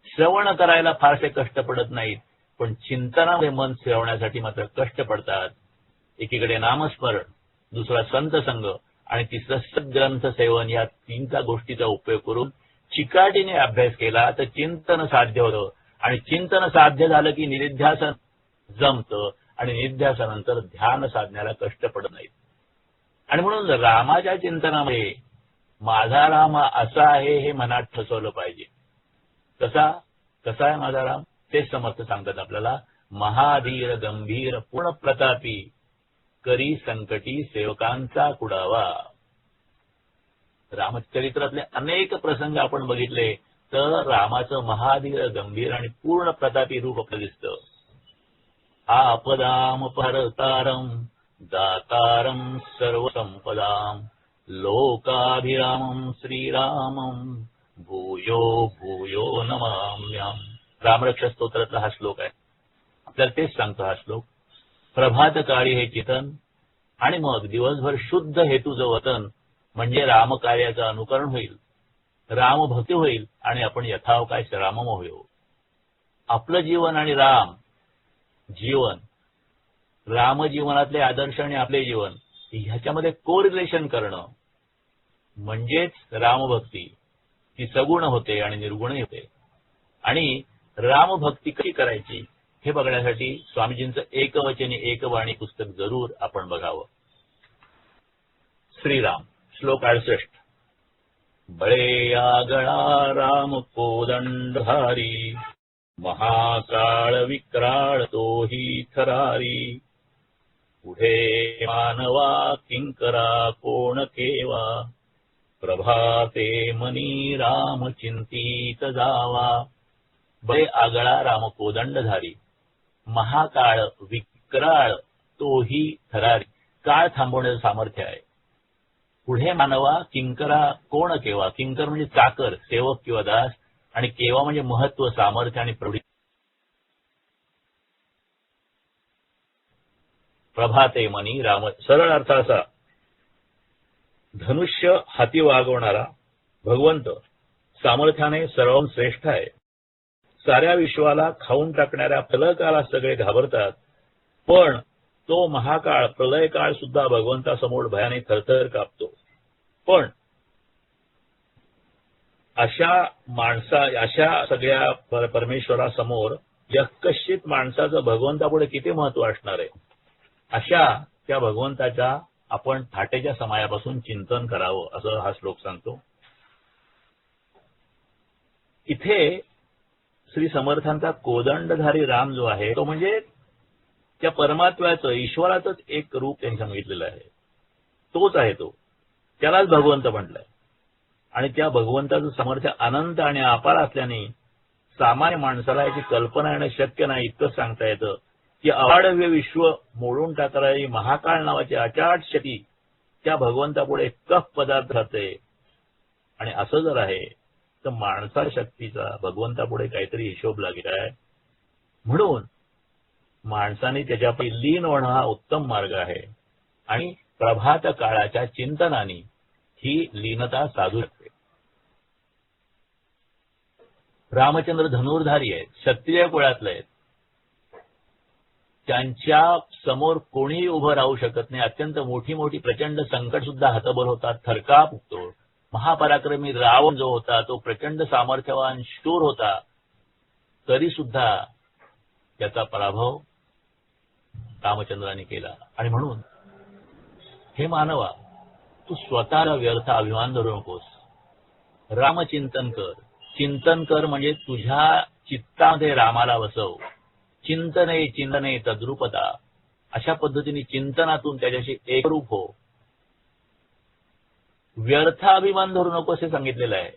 श्रवण करायला फारसे कष्ट पडत नाहीत, पण चिंतनामध्ये मन फिरवण्यासाठी मात्र कष्ट पडतात. एकीकडे नामस्मरण, दुसरा संत संग आणि तिसरं सद्ग्रंथ सेवन या 3 गोष्टीचा उपयोग करून चिकाटीने अभ्यास केला तर चिंतन साध्य होतं. आणि चिंतन साध्य झालं की निधिध्यासन जमतं आणि निधिध्यासनानंतर ध्यान साधण्याला कष्ट पडत नाहीत. आणि म्हणून रामाच्या चिंतनामध्ये माझा राम असा आहे हे मनात ठसवलं पाहिजे. कसा आहे माझा राम? तेच समर्थ सांगतात आपल्याला, महाधीर गंभीर पूर्ण प्रतापी करी संकटी सेवकांचा कुडावा. रामचरित्रातले अनेक प्रसंग आपण बघितले तर रामाचं महाधीर गंभीर आणि पूर्ण प्रतापी रूप आपल्याला दिसतं. आपदाम परतारम दातारम सर्वसंपदाम लोकाभिरामम श्रीरामम भूयो भूयो नमाम्याम. रामरक्षा स्तोत्रातला हा श्लोक आहे. आपल्याला तेच सांगतो हा श्लोक. प्रभात काळी हे चिंतन आणि मग दिवसभर शुद्ध हेतूचं वतन म्हणजे रामकार्याचं अनुकरण होईल, रामभक्ती होईल आणि आपण यथावकाश राममय होऊ. आपलं जीवन आणि राम जीवन, रामजीवनातले आदर्श आणि आपले जीवन ह्याच्यामध्ये कोरिलेशन करणं म्हणजेच रामभक्ती. ती सगुण होते आणि निर्गुणही होते. आणि रामभक्ती कशी करायची हे बघण्यासाठी स्वामीजींचं एकवचनी एकवाणी पुस्तक जरूर आपण बघावं. श्रीराम श्लोक 68. बळे आगळा राम कोदंडधारी महाकाळ विक्राळ तोही थरारी पुढे मानवा किंकरा कोण केवा प्रभाते मनी राम चिंतीत जावा. बळे आगळा राम कोदंडधारी, महाकाळ विक्राळ तोही थरारी. काळ थांबवण्याचं सामर्थ्य आहे. पुढे मानवा किंकरा कोण केवा. किंकर म्हणजे चाकर, सेवक किंवा दास, आणि केवा म्हणजे महत्व, सामर्थ्य आणि प्रौढी. प्रभाते मनी राम, सरळ अर्थ असा धनुष्य हाती वागवणारा भगवंत सामर्थ्याने सर्वं श्रेष्ठ आहे. साऱ्या विश्वाला खाऊन टाकणाऱ्या फलकाला सगळे घाबरतात, पण तो महाकाळ प्रलय काळ सुद्धा भगवंतासमोर भयाने थरथर कापतो. पण अशा सगळ्या परमेश्वरासमोर यक्कश्चित माणसाचं भगवंतापुढे किती महत्व असणार आहे. अशा त्या भगवंताच्या आपण थाटेच्या समयापासून चिंतन करावं असं हा श्लोक सांगतो. इथे श्री समर्थांचा कोदंडधारी राम जो आहे तो म्हणजे त्या परमात्म्याचं ईश्वराचंच एक रूप त्यांनी सांगितलेलं आहे. तोच आहे तो, त्यालाच भगवंत म्हटलंय. आणि त्या भगवंताचं सामर्थ्य अनंत आणि अपार असल्याने सामान्य माणसाला याची कल्पना येणं शक्य नाही. इतकंच सांगता येतं की अवाढव्य विश्व मोडून टाकणारी महाकाळ नावाची अचाट शक्ती त्या भगवंतापुढे कफ पदार्थ राहते. आणि असं जर आहे तर माणसा शक्तीचा भगवंतापुढे काहीतरी हिशोब लागेल आहे. म्हणून माणसाने त्याच्यापैकी लीन होणं हा उत्तम मार्ग आहे. आणि प्रभात काळाच्या चिंतनाने ही लीनता साधू शकते. रामचंद्र धनुर्धारी आहेत, क्षत्रिय कुळातले आहेत. त्यांच्या समोर कोणीही उभं राहू शकत नाही. अत्यंत मोठी मोठी प्रचंड संकट सुद्धा हतबल होतात, थरकाप उठतो. महापराक्रमी रावण जो होता तो प्रचंड सामर्थ्यवान शूर होता, तरी सुद्धा त्याचा पराभव रामचंद्राने केला. आणि म्हणून हे मानवा, तू स्वतःला व्यर्थ अभिमान धरू नकोस. रामचिंतन कर. चिंतन कर म्हणजे तुझ्या चित्तामध्ये रामाला बसव. चिंतने चिंतने तद्रुपता, अशा पद्धतीने चिंतनातून त्याच्याशी एकरूप हो. व्यर्थ अभिमान धरू नकोस हे सांगितलेलं आहे.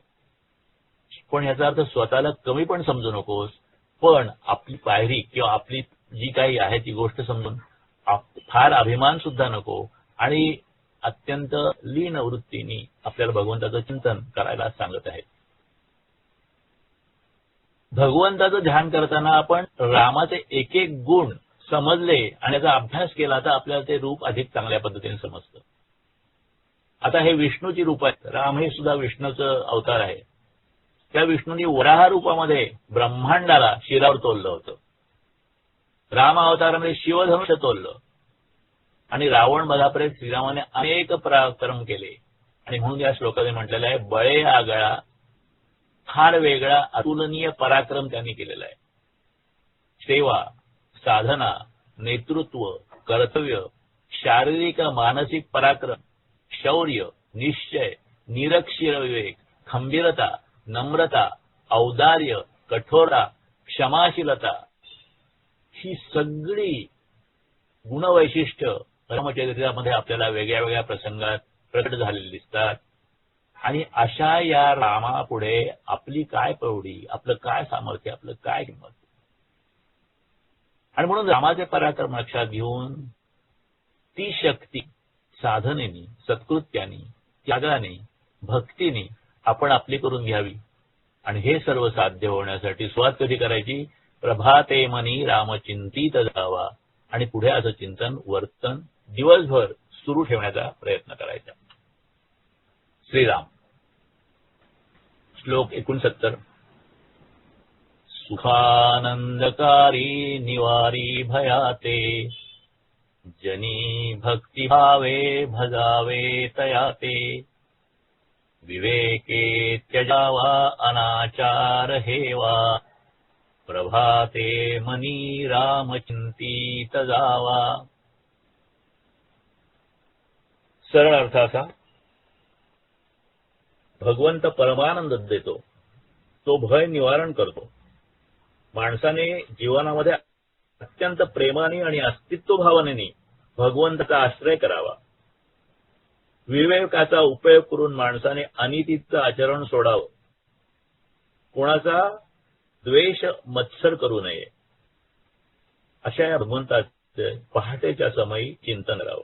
पण याचा अर्थ स्वतःला कमी पण समजू नकोस. पण आपली पायरी किंवा आपली जी काही आहे ती गोष्ट समजून फार अभिमान सुद्धा नको. आणि अत्यंत लीन वृत्तीने आपल्याला भगवंताचं चिंतन करायला सांगत आहेत. भगवंताचं ध्यान करताना आपण रामाचे एक एक गुण समजले आणि त्याचा अभ्यास केला तर आपल्याला ते रूप अधिक चांगल्या पद्धतीने समजतं. आता हे विष्णूची रूप आहेत. राम हे सुद्धा विष्णूचं अवतार आहे. त्या विष्णूंनी वराह रूपामध्ये ब्रह्मांडाला शिरावर तोललं होतं. राम अवतारामध्ये शिवधनुष्य तोललं. आणि रावण बधापर्यंत श्रीरामाने अनेक पराक्रम केले. आणि म्हणून या श्लोकाने म्हटलेलं आहे, बळे हा गळा, फार वेगळा अतुलनीय पराक्रम त्यांनी केलेला आहे. सेवा, साधना, नेतृत्व, कर्तव्य, शारीरिक मानसिक पराक्रम, शौर्य, निश्चय, निरक्षीर विवेक, खंबीरता, नम्रता, औदार्य, कठोरता, क्षमाशीलता, ही सगळी गुणवैशिष्ट्य रामचरित्रामध्ये आपल्याला वेगळ्या वेगळ्या प्रसंगात प्रकट झालेली दिसतात. आणि अशा या रामापुढे आपली काय प्रौढी, आपलं काय सामर्थ्य, आपलं काय किंमत. आणि म्हणून रामाचे पराक्रम लक्षात घेऊन ती शक्ती साधनेनी, सत्कृत्यानी, त्यागाने, भक्तीने आपण आपली करून घ्यावी. आणि हे सर्व साध्य होण्यासाठी सुरुवात कधी करायची? प्रभाते मनी रामचिंतित जावा. आणि पुढे असं चिंतन, वर्तन दिवसभर सुरू ठेवण्याचा प्रयत्न करायचा. श्रीराम. श्लोक 69. सुखानंदकारी निवारी भयाते, जनी भक्तिभावे भजावे तयाते, विवेके त्यजावा अनाचार हेवा, प्रभाते मनी रामचिंतित जावा. सरळ अर्थ असा, भगवंत परमानंद देतो, तो भय निवारण करतो. माणसाने जीवनामध्ये अत्यंत प्रेमाने आणि अस्तित्व भावनेने भगवंताचा आश्रय करावा. विवेकाचा उपयोग करून माणसाने अनितीचं आचरण सोडावं. कोणाचा द्वेष मत्सर करू नये. अशा या भगवंताचे पहाटेच्या समयी चिंतन करावं.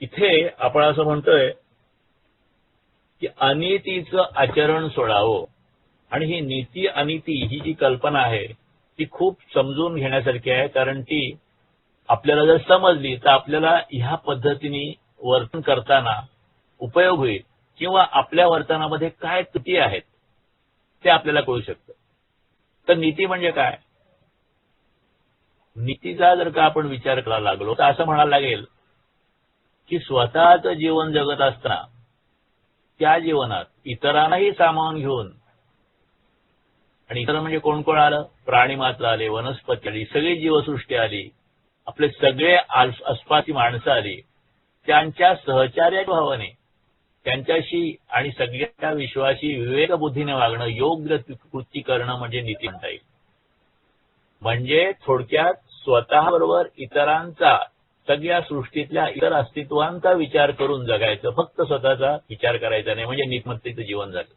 इथे आपण असं म्हणतोय की अनितीचं आचरण सोडावं. आणि ही नीती अनिती ही जी कल्पना आहे ती खूप समजून घेण्यासारखी आहे. कारण ती आपल्याला जर समजली तर आपल्याला ह्या पद्धतीने वर्तन करताना उपयोग होईल किंवा आपल्या वर्तनामध्ये काय त्रुटी आहेत ते आपल्याला कळू शकतं. तर नीती म्हणजे काय? नीतीचा जर का आपण विचार करायला लागलो तर असं म्हणायला लागेल की स्वतःचं जीवन जगत असताना त्या जीवनात इतरांनाही सामावून घेऊन, आणि इतर म्हणजे कोण कोण आलं? प्राणी मात्र आले, वनस्पती आली, सगळी जीवसृष्टी आली, आपले सगळे आसपासची माणसं आली, त्यांच्या सहचार्य भावाने त्यांच्याशी आणि सगळ्या विश्वाशी विवेकबुद्धीने वागणं, योग्य कृती करणं म्हणजे नीती म्हणता येईल. म्हणजे थोडक्यात स्वतःबरोबर इतरांचा, सगळ्या सृष्टीतल्या इतर अस्तित्वांचा विचार करून जगायचं, फक्त स्वतःचा विचार करायचा नाही, म्हणजे नीतिमत्तेचं जीवन झालं.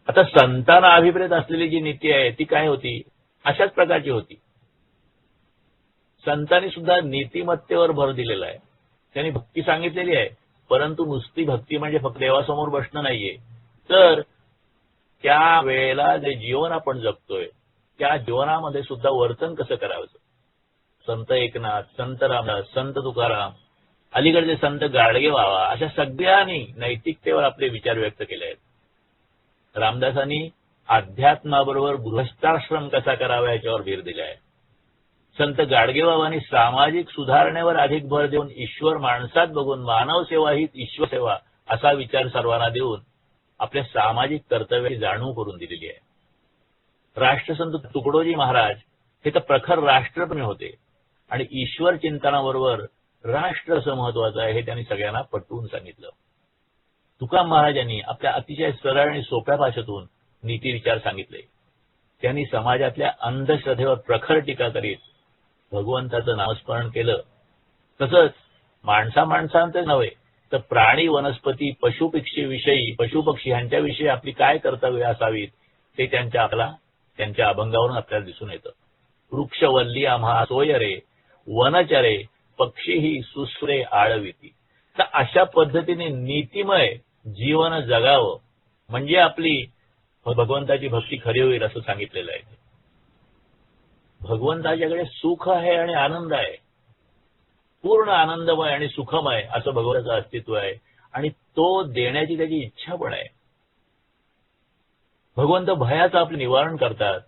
आता संतांना अभिप्रेत असलेली जी नीती आहे ती काय होती? अशाच प्रकारची होती. संतांनी सुद्धा नीतिमत्तेवर भर दिलेला आहे. त्यांनी भक्ती सांगितलेली आहे, परंतु नुसती भक्ती म्हणजे फक्त देवासमोर बसणं नाहीये, तर त्या वेळेला जे जीवन आपण जगतोय त्या जीवनामध्ये सुद्धा वर्तन कसं करावं. संत एकनाथ, संत रामदास, संत तुकाराम, अलीकडचे संत गाडगे बाबा, अशा सगळ्यांनी नैतिकतेवर आपले विचार व्यक्त केले आहेत. रामदासांनी अध्यात्माबरोबर गृहस्थाश्रम कसा करावा याच्यावर भर दिला आहे. संत गाडगेबाबांनी सामाजिक सुधारणेवर अधिक भर देऊन ईश्वर माणसात बघून मानव सेवा हीच ईश्वर सेवा असा विचार सर्वांना देऊन आपल्या सामाजिक कर्तव्याची जाणीव करून दिलेली आहे. राष्ट्रसंत तुकडोजी महाराज हे तर प्रखर राष्ट्रप्रेमी होते आणि ईश्वर चिंतनाबरोबर राष्ट्र असं महत्वाचं आहे हे त्यांनी सगळ्यांना पटवून सांगितलं. तुकाराम महाराजांनी आपल्या अतिशय सरळ आणि सोप्या भाषेतून नीती विचार सांगितले. त्यांनी समाजातल्या अंधश्रद्धेवर प्रखर टीका करीत भगवंताचं नामस्मरण केलं. तसंच माणसांचं नव्हे तर प्राणी, वनस्पती, पशुपक्षी यांच्याविषयी आपली काय कर्तव्य असावीत ते त्यांच्या अभंगावरून आपल्याला दिसून येतं. वृक्षवल्ली आम्हा सोय रे, वनचरे पक्षीही सुसरे आळविती. तर अशा पद्धतीने नीतिमय जीवन जगावं म्हणजे आपली भगवंताची भक्ती खरी होईल असं सांगितलेलं आहे. भगवंताच्याकडे सुख आहे आणि आनंद आहे, पूर्ण आनंदमय आणि सुखमय असं भगवंताचं अस्तित्व आहे आणि तो देण्याची त्याची इच्छा पण आहे. भगवंत भयाचं आपलं निवारण करतात,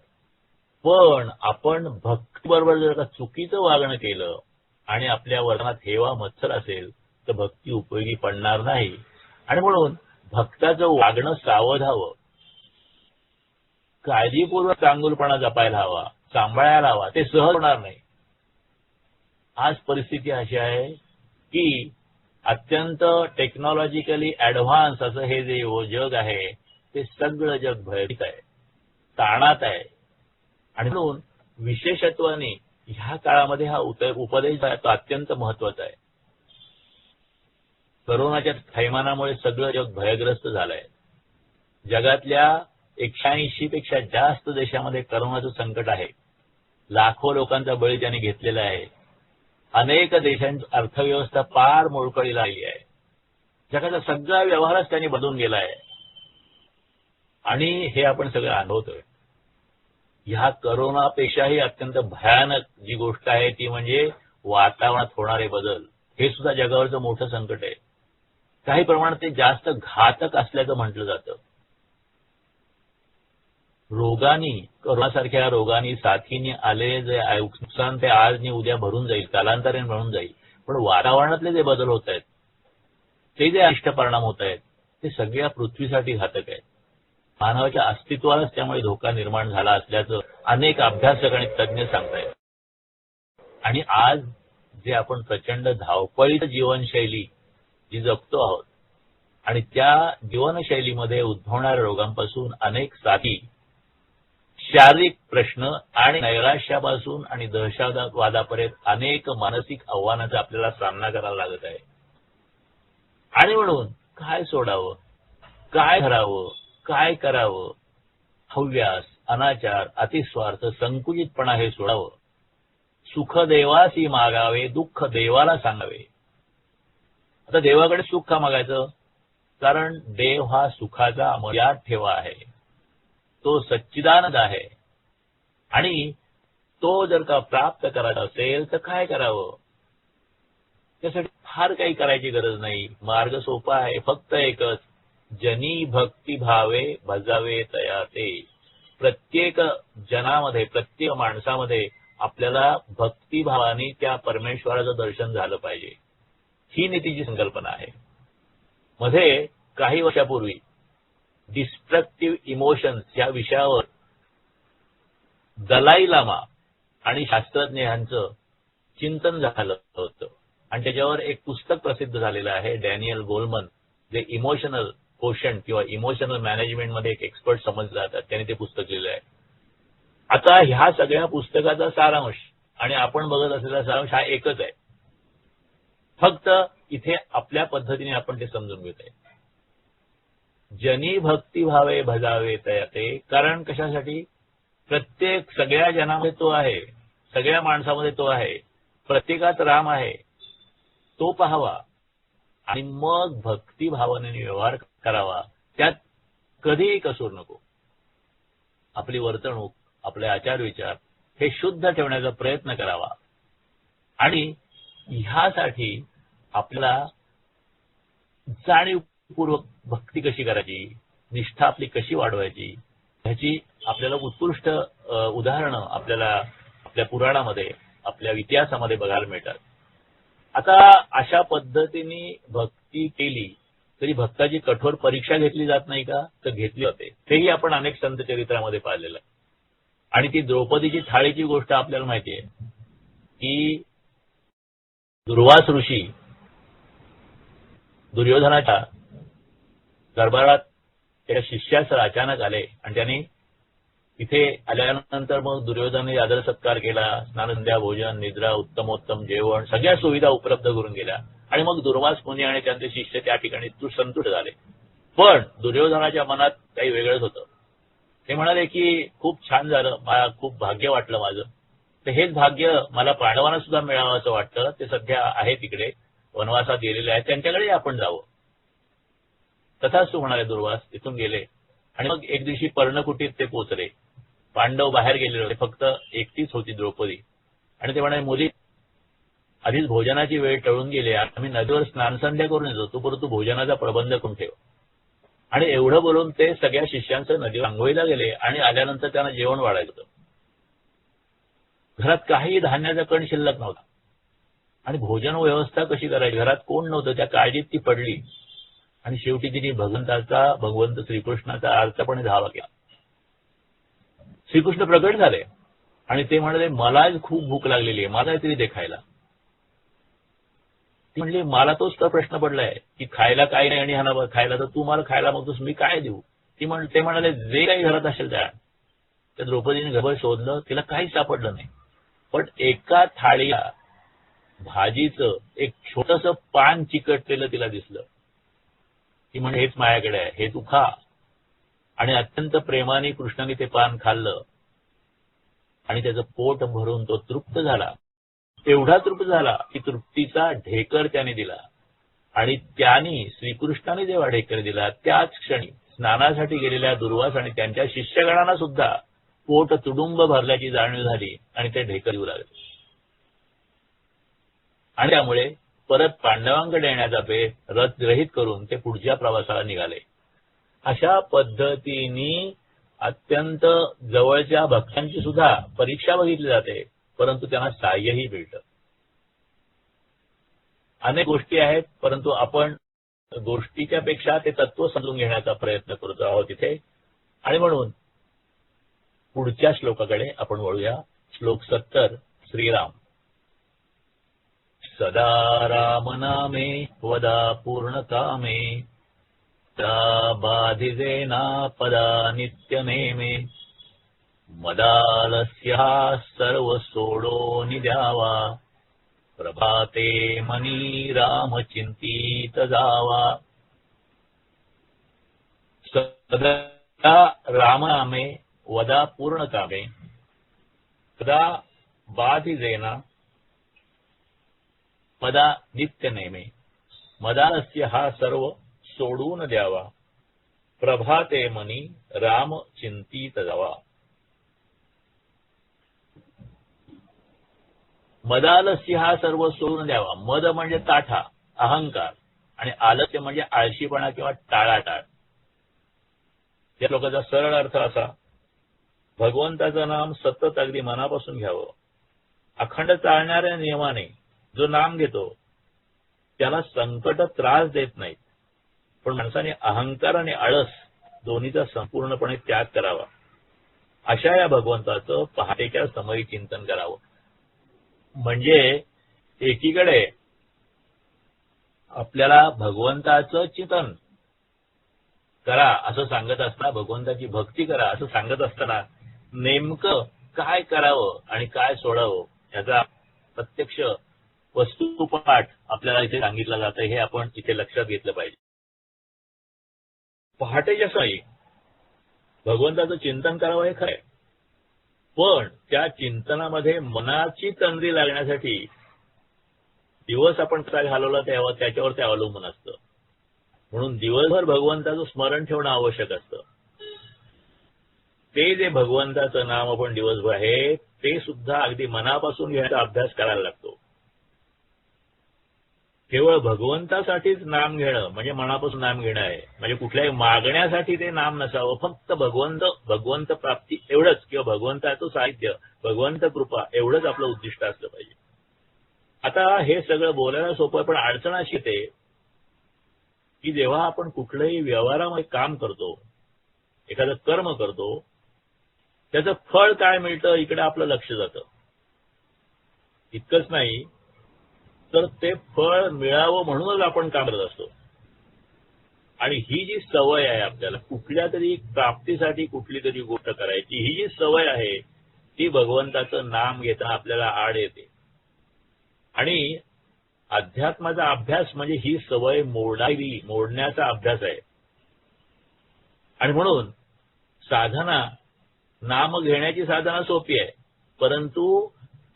पण आपण भक्तीबरोबर जर का चुकीचं वागणं केलं आणि आपल्या वर्तनात हेवा मत्सर असेल तर भक्ती उपयोगी पडणार नाही. आणि म्हणून भक्ताचं वागणं सावधावं, काळजीपूर्वक चांगुलपणा जपायला हवा, सांभाळायला हवा. ते सहज होणार नाही. आज परिस्थिती अशी आहे की अत्यंत टेक्नॉलॉजिकली ऍडव्हान्स असं हे जे जग आहे ते सगळं जग भयभीत आहे, ताणात आहे. आणि म्हणून विशेषत्वाने ह्या काळामध्ये हा उपदेश तो अत्यंत महत्वाचा आहे. कोरोनाच्या थैमानामुळे सगळं जग भयग्रस्त झालंय. जगातल्या 180 पेक्षा जास्त देशामध्ये कोरोनाचं संकट आहे. लाखो लोकांचा बळी त्यांनी घेतलेला आहे. अनेक देशांची अर्थव्यवस्था पार मोडकळीला आली आहे. जगाचा सगळा व्यवहारच त्यांनी बदलून गेला आहे आणि हे आपण सगळं अनुभवतोय. ह्या कोरोनापेक्षाही अत्यंत भयानक जी गोष्ट आहे ती म्हणजे वातावरणात होणारे बदल. हे सुद्धा जगावरचं मोठं संकट आहे. काही प्रमाणात ते जास्त घातक असल्याचं म्हटलं जातं. कोरोनासारख्या रोगांनी, साथीने आलेले जे नुकसान ते आज नि उद्या भरून जाईल, कालांतराने भरून जाईल. पण वातावरणातले जे बदल होत आहेत, ते जे अनिष्ट परिणाम होत आहेत, ते सगळ्या पृथ्वीसाठी घातक आहेत. मानवाच्या अस्तित्वालाच त्यामुळे धोका निर्माण झाला असल्याचं अनेक अभ्यासक आणि तज्ज्ञ सांगतायत. आणि आज जे आपण प्रचंड धावपळीची जीवनशैली जी जगतो आहोत आणि त्या जीवनशैलीमध्ये उद्भवणाऱ्या रोगांपासून अनेक साथी, शारीरिक प्रश्न आणि नैराश्यापासून आणि दहशतवादापर्यंत अनेक मानसिक आव्हानांचा आपल्याला सामना करावा लागत आहे. आणि म्हणून काय सोडावं, काय करावं, काय करावं? हव्यास, अनाचार, अतिस्वार्थ, संकुचितपणा हे सोडावं. सुख देवासी मागावे, दुःख देवाला सांगावे. आता देवाकडे सुख का मागायचं? कारण देव हा सुखाचा अमर्याद ठेवा आहे. तो सच्चिदानंद आहे आणि तो जर का प्राप्त करायचा असेल तर काय करावं? त्यासाठी फार काही करायची गरज नाही. मार्ग सोपा आहे. फक्त एकच, जनी भक्ती भावे भजावे तया ते. प्रत्येक जनामध्ये, प्रत्येक माणसामध्ये आपल्याला भक्तिभावाने त्या परमेश्वराचं दर्शन झालं पाहिजे. ही नीतीची संकल्पना आहे. मध्ये काही वर्षापूर्वी डिस्ट्रक्टिव्ह इमोशन्स या विषयावर दलाई लामा आणि शास्त्रज्ञ यांचं चिंतन झालं होतं आणि त्याच्यावर एक पुस्तक प्रसिद्ध झालेलं आहे. डॅनियल गोलमन, जे इमोशनल कोशंट किंवा इमोशनल मॅनेजमेंट मध्ये एक एक्सपर्ट समजले जातात, त्यांनी ते पुस्तक लिहिलं आहे. आता ह्या सगळ्या पुस्तकाचा सारांश आणि आपण बघत असलेला सारांश हा एकच आहे. फक्त इथे आपल्या पद्धतीने आपण ते समजून घेत आहे. जनी भक्ती भावे भजावे तया ते. कारण कशासाठी? प्रत्येक सगळ्या जनामध्ये तो आहे, सगळ्या माणसामध्ये तो आहे, प्रत्येकात राम आहे, तो पाहावा आणि मग भक्तिभावाने व्यवहार करावा. त्यात कधीही कसूर नको. आपली वर्तणूक, आपले आचार विचार हे शुद्ध ठेवण्याचा प्रयत्न करावा आणि ह्यासाठी आपल्याला जाणीवपूर्वक भक्ती कशी करायची, निष्ठा आपली कशी वाढवायची, ह्याची आपल्याला उत्कृष्ट उदाहरणं आपल्या पुराणामध्ये, आपल्या इतिहासामध्ये बघायला मिळतात. आता अशा पद्धतीने भक्ती केली तरी भक्ताची कठोर परीक्षा घेतली जात नाही का? तर घेतली जाते. तेही आपण अनेक संत चरित्रामध्ये पाहिलेलं आहे. आणि ती द्रौपदीची थाळीची गोष्ट आपल्याला माहिती आहे की दुर्वास ऋषी दुर्योधनाच्या दरबारात त्याच्या शिष्यासह अचानक आले आणि त्यांनी इथे आल्यानंतर मग दुर्योधनाने आदर सत्कार केला, स्नानसंध्या, भोजन, निद्रा, उत्तमोत्तम जेवण, सगळ्या सुविधा उपलब्ध करून गेल्या आणि मग दुर्वास मुनी आणि त्यांचे शिष्य त्या ठिकाणी संतुष्ट झाले. पण दुर्योधनाच्या मनात काही वेगळंच होतं. ते म्हणाले की खूप छान झालं, मला खूप भाग्य वाटलं माझं, तर हेच भाग्य मला पांडवांना सुद्धा मिळावं असं वाटतं. ते सध्या आहे तिकडे वनवासात गेलेले आहेत, त्यांच्याकडे आपण जावं. तथास्तु म्हणाले दुर्वास. तिथून गेले आणि मग एक दिवशी पर्णकुटीत ते पोचले. पांडव बाहेर गेलेले होते, फक्त एकटीच होती द्रौपदी. आणि ते म्हणाले, मुली आधीच भोजनाची वेळ टळून गेली, आम्ही नदीवर स्नानसंध्या करून येतो, तू परंतु भोजनाचा प्रबंध करून ठेव. आणि एवढं बोलून ते सगळ्या शिष्यांचं नदीवर आंघोळीला गेले आणि आल्यानंतर त्यांना जेवण वाढायचं होतं. घरात काही धान्याचा कण शिल्लक नव्हता आणि भोजन व्यवस्था कशी करायची, घरात कोण नव्हतं. त्या काळजीत ती पडली आणि शेवटी तिने भगवंत श्रीकृष्णाचा अर्थपणे धावा केला. श्रीकृष्ण प्रकट झाले आणि ते म्हणाले, मला खूप भूक लागलेली आहे, मला काहीतरी दे खायला. ती म्हणली, मला तोच तर प्रश्न पडलाय की खायला काय नाही आणि ह्याला खायला, तर तू मला खायला मागतोस, मी काय देऊ? ते म्हणाले, जे काही घरात असेल त्या द्रौपदीने घरभर शोधलं, तिला काहीच सापडलं नाही. पण एका थाळीला भाजीचं एक छोटंसं पान चिकटलेलं तिला दिसलं. ती म्हणजे हेच माझ्याकडे आहे, हे तू खा. आणि अत्यंत प्रेमाने कृष्णाने ते पान खाल्लं आणि त्याचं पोट भरून तो तृप्त झाला. एवढा तृप्त झाला की तृप्तीचा ढेकर त्याने दिला. आणि त्याने श्रीकृष्णाने जेव्हा ढेकर दिला त्याच क्षणी स्नानासाठी गेलेल्या दुर्वास आणि त्यांच्या शिष्यगणांना सुद्धा पोट तुडुंब भरल्याची जाणीव झाली आणि ते ढेकर येऊ लागले. आणि त्यामुळे परत पांडवांकडे येण्याचा बेत रहित करून ते पुढच्या प्रवासाला निघाले. अशा पद्धतीने अत्यंत जवळच्या भक्तांची सुद्धा परीक्षा बघितली जाते, परंतु त्यांना साह्यही मिळतं. अनेक गोष्टी आहेत, परंतु आपण गोष्टीच्या पेक्षा ते तत्व समजून घेण्याचा प्रयत्न करतो आहोत इथे. आणि म्हणून पुढच्या श्लोकाकडे आपण वळूया. श्लोक 70. श्रीराम. सदा राम नामे वदा पूर्णकामे बाधिजेना पदा नित्यनेमे मदालस्या सर्व सोडो निद्यावा प्रभाते मनी राम चिंतित जावा. सदा राम नामे वदा पूर्णकामे सदा बाधिजेना पदा नित्यनेमे मदालस्य हा सर्व सोडून द्यावा प्रभाते मनी राम चिंतित जावा. मदालस्य हा सर्व सोडून द्यावा. मद म्हणजे ताठा, अहंकार, आणि आलस्य म्हणजे आळशीपणा किंवा टाळाटाळ. या श्लोकाचा सरळ अर्थ असा: भगवंताचं नाम सतत अगदी मनापासून घ्यावं. अखंड चालणाऱ्या नियमाने जो नाम घेतो त्याला संकट त्रास देत नाहीत. पण माणसाने अहंकार आणि आळस दोन्हीचा संपूर्णपणे त्याग करावा. अशा या भगवंताचं पहाटेच्या समयी चिंतन करावं. म्हणजे एकीकडे आपल्याला भगवंताचं चिंतन करा असं सांगत असताना, भगवंताची भक्ती करा असं सांगत असताना, नेमकं काय करावं आणि काय सोडावं याचा प्रत्यक्ष वस्तुपाठ आपल्याला इथे सांगितला जातं. हे आपण इथे लक्षात घेतलं पाहिजे. पहाटेच्या सकाळी भगवंताचं चिंतन करावं हे खरंय, पण त्या चिंतनामध्ये मनाची तंद्री लागण्यासाठी दिवस आपण कसा घालवला त्याच्यावर ते अवलंबून असतं. म्हणून दिवसभर भगवंताचं स्मरण ठेवणं आवश्यक असतं. ते जे भगवंताचं नाम आपण दिवसभर आहे ते सुद्धा अगदी मनापासून घेण्याचा अभ्यास करायला लागतो. केवळ भगवंतासाठीच नाम घेणं म्हणजे मनापासून नाम घेणं आहे. म्हणजे कुठल्याही मागण्यासाठी ते नाम नसावं. फक्त भगवंत प्राप्ती एवढंच, किंवा भगवंताचं साहित्य, भगवंत कृपा एवढंच आपलं उद्दिष्ट असलं पाहिजे. आता हे सगळं बोलायला सोपं आहे, पण अडचण अशी येते की जेव्हा आपण कुठल्याही व्यवहारामध्ये काम करतो, एखादं कर्म करतो, त्याचं फळ काय मिळतं इकडे आपलं लक्ष जातं. इतकंच नाही तर ते फळ मिळावं म्हणूनच आपण काम करत असतो. आणि ही जी सवय आहे आपल्याला कुठल्या तरी प्राप्तीसाठी कुठली तरी गोष्ट करायची, ही जी सवय आहे ती भगवंताचं नाम घेताना आपल्याला आड येते. आणि अध्यात्माचा अभ्यास म्हणजे ही सवय मोडण्याचा अभ्यास आहे. आणि म्हणून साधना, नाम घेण्याची साधना सोपी आहे, परंतु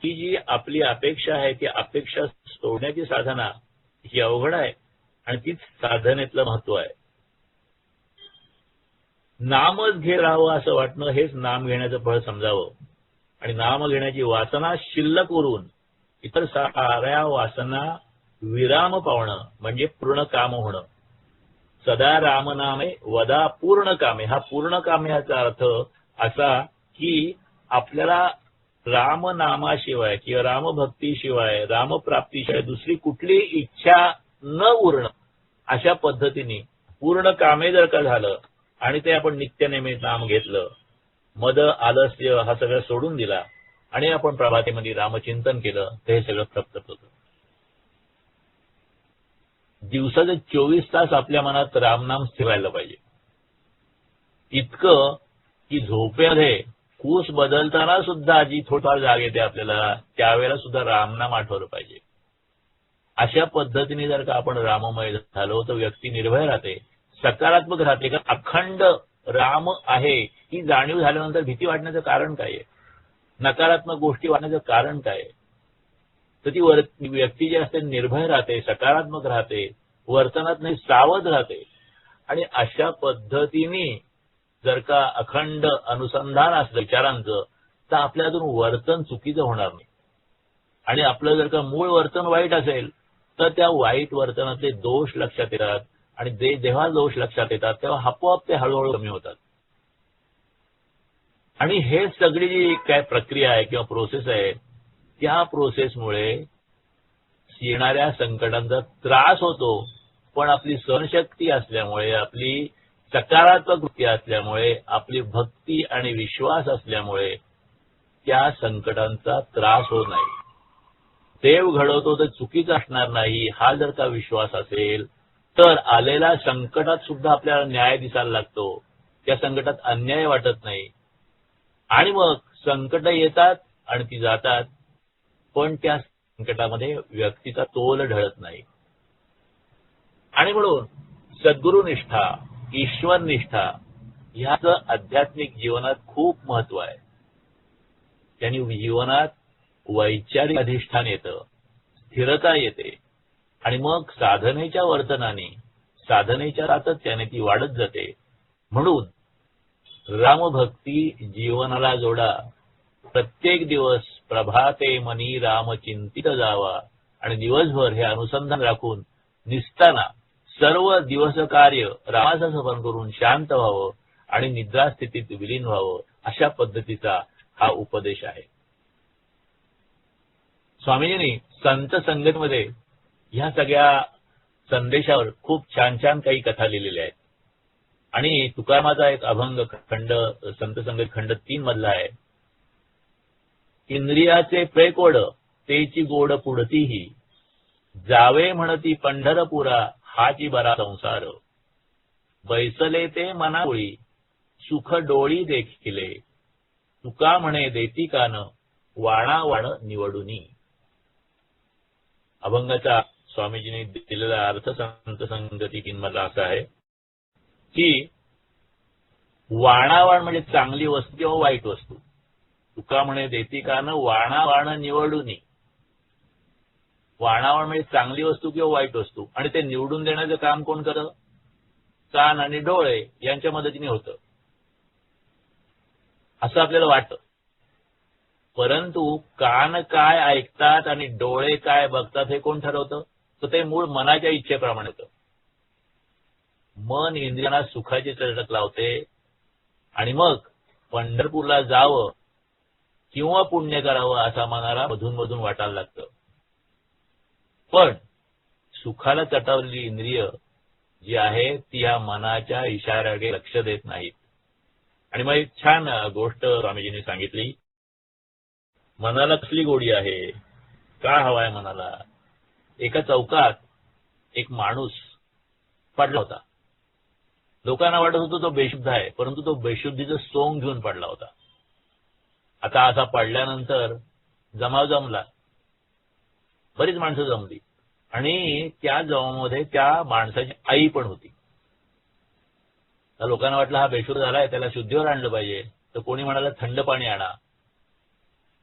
ती जी आपली अपेक्षा आहे ती अपेक्षा सोडण्याची साधना ही अवघड आहे. आणि तीच साधनेतलं महत्व आहे. नामच घेत राहावं असं वाटणं हेच नाम घेण्याचं फळ समजावं. आणि नाम घेण्याची वासना शिल्लक उरून इतर साऱ्या वासना विराम पावणं म्हणजे पूर्ण काम होणं. सदा रामनामे वदा पूर्ण कामे. हा पूर्ण कामे ह्याचा अर्थ असा की आपल्याला रामनामाशिवाय किंवा रामभक्तीशिवाय, रामप्राप्तीशिवाय दुसरी कुठली इच्छा न उरणं, अशा पद्धतीने पूर्ण कामे जर का झालं आणि ते आपण नित्यनेमी नाम घेतलं, मद आलस्य हा सगळं सोडून दिला आणि आपण प्रभातीमध्ये रामचिंतन केलं, तर हे सगळं प्राप्त होतं. दिवसाचे 24 तास आपल्या मनात रामनाम स्थिरायला पाहिजे. इतकं की झोपेमध्ये कूस बदलताना सुद्धा जी थोडीफार जाग येते आपल्याला, त्यावेळेला सुद्धा रामनाम आठवलं पाहिजे. अशा पद्धतीने जर का आपण राममय झालो तर व्यक्ती निर्भय राहते, सकारात्मक राहते. कारण अखंड राम आहे ही जाणीव झाल्यानंतर भीती वाटण्याचं कारण काय आहे, नकारात्मक गोष्टी वाटण्याचं कारण काय आहे? तर ती व्यक्ती जी असते निर्भय राहते, सकारात्मक राहते, वर्तनात नाही सावध राहते. आणि अशा पद्धतीने जर का अखंड अनुसंधान असलं विचारांचं तर आपल्यातून वर्तन चुकीचं होणार नाही. आणि आपलं जर का मूळ वर्तन वाईट असेल तर त्या वाईट वर्तनातले दोष लक्षात येतात. आणि जेव्हा दोष लक्षात येतात तेव्हा आपोआप ते हळूहळू कमी होतात. आणि हे सगळी जी काय प्रक्रिया आहे किंवा प्रोसेस आहे, त्या प्रोसेसमुळे येणाऱ्या संकटांचा त्रास होतो. पण आपली सहनशक्ती असल्यामुळे, आपली सकारात्मक वृत्ती असल्यामुळे, आपली भक्ती आणि विश्वास असल्यामुळे त्या संकटांचा त्रास होत नाही. देव घडवतो तर चुकीचं असणार नाही हा जर का विश्वास असेल तर आलेल्या संकटात सुद्धा आपल्याला न्याय दिसायला लागतो. त्या संकटात अन्याय वाटत नाही. आणि मग संकट येतात आणि ती जातात, पण त्या संकटामध्ये व्यक्तीचा तोल ढळत नाही. आणि म्हणून सद्गुरुनिष्ठा, ईश्वरनिष्ठा ह्याचं आध्यात्मिक जीवनात खूप महत्व आहे. त्यांनी जीवनात वैचारिक अधिष्ठान येतं, स्थिरता येते. आणि मग साधनेच्या वर्तनाने, साधनेच्या सातत्याने ती वाढत जाते. म्हणून रामभक्ती जीवनाला जोडा, प्रत्येक दिवस प्रभाते मनी राम चिंतित जावा आणि दिवसभर हे अनुसंधान राखून निसताना सर्व दिवस कार्य रामाचं स्मरण करून शांत व्हावं आणि निद्रा स्थितीत विलीन व्हावं, अशा पद्धतीचा हा उपदेश आहे. स्वामीजींनी संत संगतीमध्ये ह्या सगळ्या संदेशावर खूप छान छान काही कथा लिहिलेल्या आहेत. आणि तुकारामाचा एक अभंग खंड संत संगत खंड 3 मधला आहे. इंद्रियाचे प्रेकोड तेची गोड पुढतीही, जावे म्हणती पंढरपुरा हाची बरा संसार, बैसले ते मनावळी सुख डोळी देखिले, तुका म्हणे देती कान वाणा वाण निवडुनी. अभंगाचा स्वामीजींनी दिलेला अर्थ संत संगती 3 मधला असा आहे की वाणावाण म्हणजे चांगली वस्तू किंवा वाईट वस्तू. तुका म्हणे देती कान वाणा वाण निवडुनी. वाणावाण म्हणजे चांगली वस्तू किंवा वाईट वस्तू, आणि ते निवडून देण्याचं काम कोण करतं? कान आणि डोळे यांच्या मदतीने होतं असं आपल्याला वाटतं. परंतु कान काय ऐकतात आणि डोळे काय बघतात हे कोण ठरवतं? तर ते मूळ मनाच्या इच्छेप्रमाणे होतं. मन इंद्रियांना सुखाची चटक लावते आणि मग पंढरपूरला जावं किंवा पुण्य करावं असं मनाला मधून मधून वाटायला लागतं. पण सुखाला चटवलेली इंद्रिय जी आहे ती या मनाच्या इशाऱ्याकडे लक्ष देत नाहीत. आणि मग एक छान गोष्ट स्वामीजींनी सांगितली. मनाला कसली गोडी आहे, काय हवाय मनाला? एका चौकात एक माणूस पडला होता. लोकांना वाटत होतं तो बेशुद्ध आहे, परंतु तो बेशुद्धीचं सोंग घेऊन पडला होता. आता असा पडल्यानंतर जमाव जमला, बरीच माणसं जमली आणि त्या जमावामध्ये त्या माणसाची आई पण होती. तर लोकांना वाटलं हा बेशुद्ध झालाय, त्याला शुद्धीवर आणलं पाहिजे. तर कोणी म्हणाला थंड पाणी आणा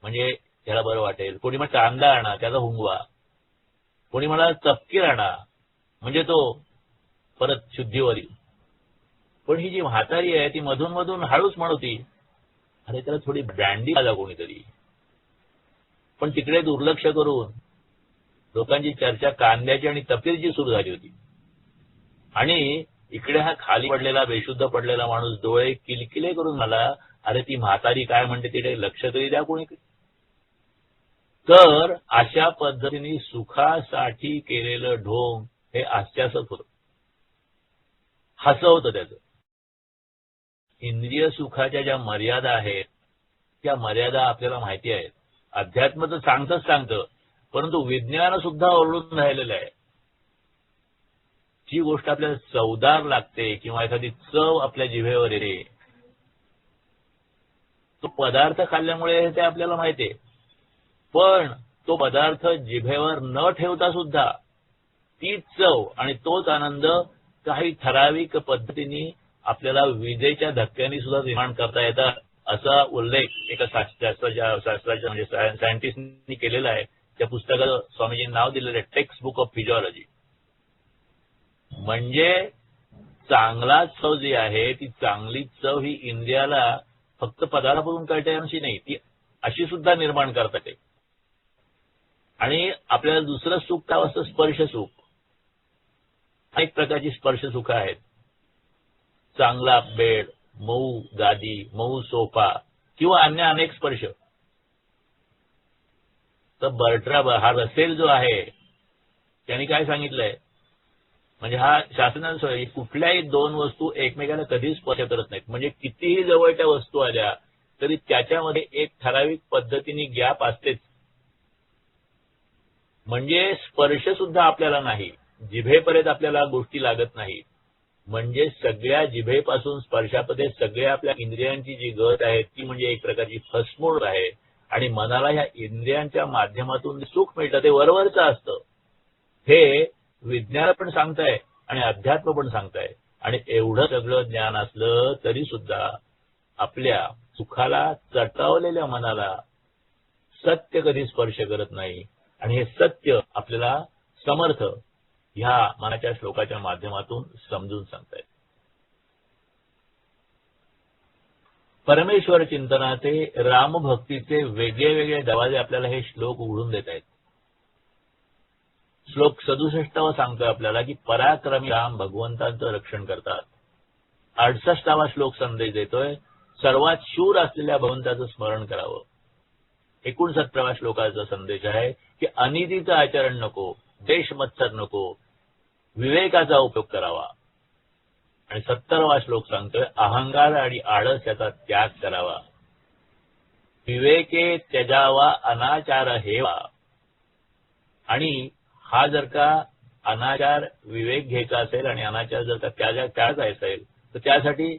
म्हणजे त्याला बरं वाटेल. कोणी म्हणाला कांदा आणा त्याला हुंगवा. कोणी म्हणाला तपकीर आणा म्हणजे तो परत शुद्धीवर येईल. पण ही जी म्हातारी आहे ती मधून मधून हळूच म्हणती, अरे त्याला थोडी ब्रँडी घाला कोणीतरी. पण तिकडे दुर्लक्ष करून लोकांची चर्चा कांद्याची आणि तपकीरची सुरू झाली होती. आणि इकडे हा खाली पडलेला बेशुद्ध पडलेला माणूस डोळे किलकिले करून मला, अरे ती म्हातारी काय म्हणते तिकडे लक्ष तरी द्या कोणी. तर अशा पद्धतीने सुखासाठी केलेलं ढोंग हे हास्यास्पद होतं, हसं होतं त्याचं. इंद्रिय सुखाच्या ज्या मर्यादा आहेत त्या मर्यादा आपल्याला माहिती आहेत. अध्यात्म तर सांगतं, परंतु विज्ञान सुद्धा ओरडून राहिलेलं आहे. जी गोष्ट आपल्याला चवदार लागते किंवा एखादी चव आपल्या जिभेवर येते, तो पदार्थ खाल्ल्यामुळे ते आपल्याला माहिती आहे. पण तो पदार्थ जिभेवर न ठेवता सुद्धा तीच चव आणि तोच आनंद काही ठराविक पद्धतीने आपल्याला विजेच्या धक्क्याने सुद्धा निर्माण करता येतात, असा उल्लेख एका शास्त्राच्या म्हणजे सायंटिस्टनी केलेला आहे. त्या पुस्तकाचं स्वामीजींनी नाव दिलेलं आहे टेक्स्ट बुक ऑफ फिजिओलॉजी. म्हणजे चांगला चव जी आहे ती चांगली चव ही इंद्रियाला फक्त पदार्थापासून कळते अशी नाही, ती अशी सुद्धा निर्माण करता येते. आणि आपल्याला दुसरं सुख काय असतं? स्पर्श सुख. अनेक प्रकारची स्पर्श सुख आहेत. चांगला बेड, मऊ गादी, मऊ सोफा किंवा अन्य अनेक स्पर्श. तर बर्ट्राम हा रसेल जो आहे त्यांनी काय सांगितलंय, म्हणजे हा शास्त्रज्ञांसह कुठल्याही दोन वस्तू एकमेकांना कधीच स्पर्श करत नाहीत. म्हणजे कितीही जवळच्या वस्तू आल्या तरी त्याच्यामध्ये एक ठराविक पद्धतीने गॅप असतेच. म्हणजे स्पर्श सुद्धा आपल्याला नाही, जिभेपर्यंत आपल्याला गोष्टी लागत नाही. म्हणजे सगळ्या जिभेपासून स्पर्शामध्ये सगळ्या आपल्या इंद्रियांची जी गत आहे ती म्हणजे एक प्रकारची फसमोड आहे. आणि मनाला ह्या इंद्रियांच्या माध्यमातून सुख मिळतं ते वरवरचं असतं. हे विज्ञान पण सांगताय आणि अध्यात्म पण सांगताय. आणि एवढं सगळं ज्ञान असलं तरी सुद्धा आपल्या सुखाला चटवलेल्या मनाला सत्य कधी स्पर्श करत नाही. आणि हे सत्य आपल्याला समर्थ ह्या मनाच्या श्लोकाच्या माध्यमातून समजून सांगतायत. परमेश्वर चिंतनाचे, रामभक्तीचे वेगळे वेगळे दरवाजे आपल्याला हे श्लोक उघडून देत आहेत. श्लोक 67 सांगतोय आपल्याला की पराक्रमी राम भगवंतांचं रक्षण करतात. 68वा श्लोक संदेश देतोय सर्वात शूर असलेल्या भगवंताचं स्मरण करावं. 69व्या श्लोकाचा संदेश आहे की अनितीचं आचरण नको, देश मत्सर नको, विवेकाचा उपयोग करावा. आणि 70वा श्लोक सांगतोय अहंकार आणि आळस याचा त्याग करावा. विवेके त्यजावा अनाचार हेवा. आणि हा जर का अनाचार विवेक घ्यायचा असेल आणि अनाचार जर का त्यागायचा असेल तर त्यासाठी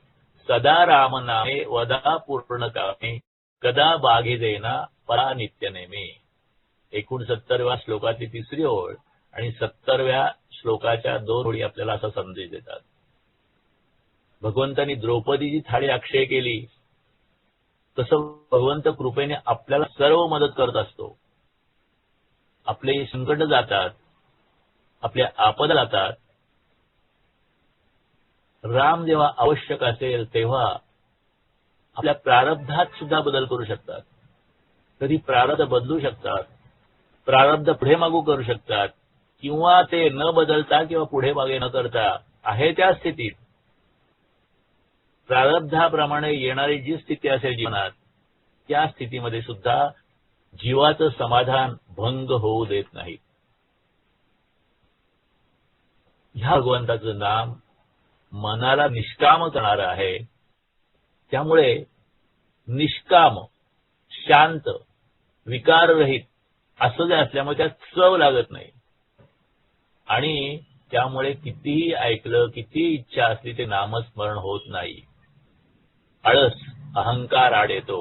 सदा रामनामे वदा पूर्ण कामे कदा बाघे देना परा नित्य नेमे. 69व्या श्लोकाची तिसरी ओळ आणि 70व्या श्लोकाच्या 2 ओळी आपल्याला असा संदेश देतात. भगवंतांनी द्रौपदीची थाळी अक्षय केली तसं भगवंत कृपेने आपल्याला सर्व मदत करत असतो. आपले संकट जातात, आपल्या आपदा जातात. राम जेव्हा आवश्यक असेल तेव्हा आपल्या प्रारब्धात सुद्धा बदल करू शकतात. कधी प्रारब्ध बदलू शकतात, प्रारब्ध पुढे मागू करू शकतात, किंवा ते न बदलता किंवा पुढे मागे न करता आहे त्या स्थितीत प्रारब्धाप्रमाणे येणारी जी स्थिती असेल जीवनात त्या स्थितीमध्ये सुद्धा जीवाचं समाधान भंग होऊ देत नाही. ह्या भगवंताचं नाम मनाला निष्काम करणारं आहे. त्यामुळे निष्काम, शांत, विकाररहित असं जे असल्यामुळे त्यात चव लागत नाही. आणि त्यामुळे कितीही ऐकलं, कितीही इच्छा असली ते नामस्मरण होत नाही. आळस, अहंकार आड येतो.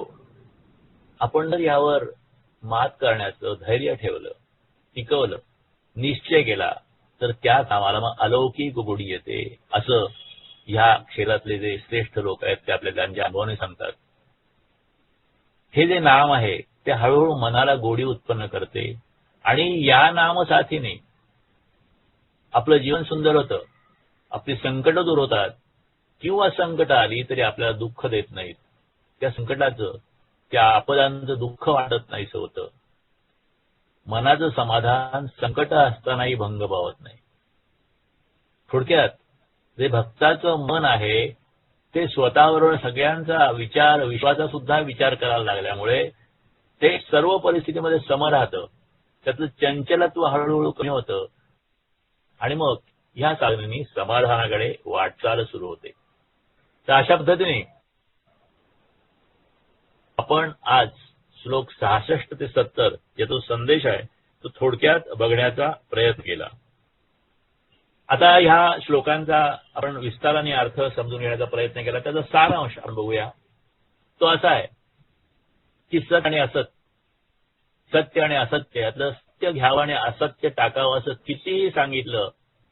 आपण जर यावर मात करण्याचं धैर्य ठेवलं, टिकवलं, निश्चय केला तर त्या नामाला मग अलौकिक गोडी येते. असं ह्या क्षेत्रातले जे श्रेष्ठ लोक आहेत ते आपल्या त्यांच्या अनुभवाने सांगतात. हे जे नाम आहे ते हळूहळू मनाला गोडी उत्पन्न करते आणि या नामसाथीने आपलं जीवन सुंदर होतं, आपली संकट दूर होतात, किंवा संकट आली तरी आपल्याला दुःख देत नाहीत. त्या संकटाचं, त्या आपदांचं दुःख वाटत नाहीसं होतं. मनाचं समाधान संकट असतानाही भंग पावत नाही. थोडक्यात जे भक्ताचं मन आहे ते स्वतःबरोबर सगळ्यांचा विचार, विश्वाचा सुद्धा विचार करायला लागल्यामुळे ते सर्व परिस्थितीमध्ये सम राहतं. त्यातलं चंचलत्व हळूहळू कमी होतं आणि मग ह्या साधनेनी समाधानाकडे वाटचाल सुरू होते. तर अशा पद्धतीने आपण आज श्लोक 66 ते 70 या जो संदेश आहे तो थोडक्यात बघण्याचा प्रयत्न केला. आता ह्या श्लोकांचा आपण विस्ताराने अर्थ समजून घेण्याचा प्रयत्न केला. त्याचा सारांश आपण बघूया. तो असा आहे की सत्य आणि असत्य, सत्य आणि असत्य यातलं सत्य घ्यावं आणि असत्य टाकावं असं कितीही सांगितलं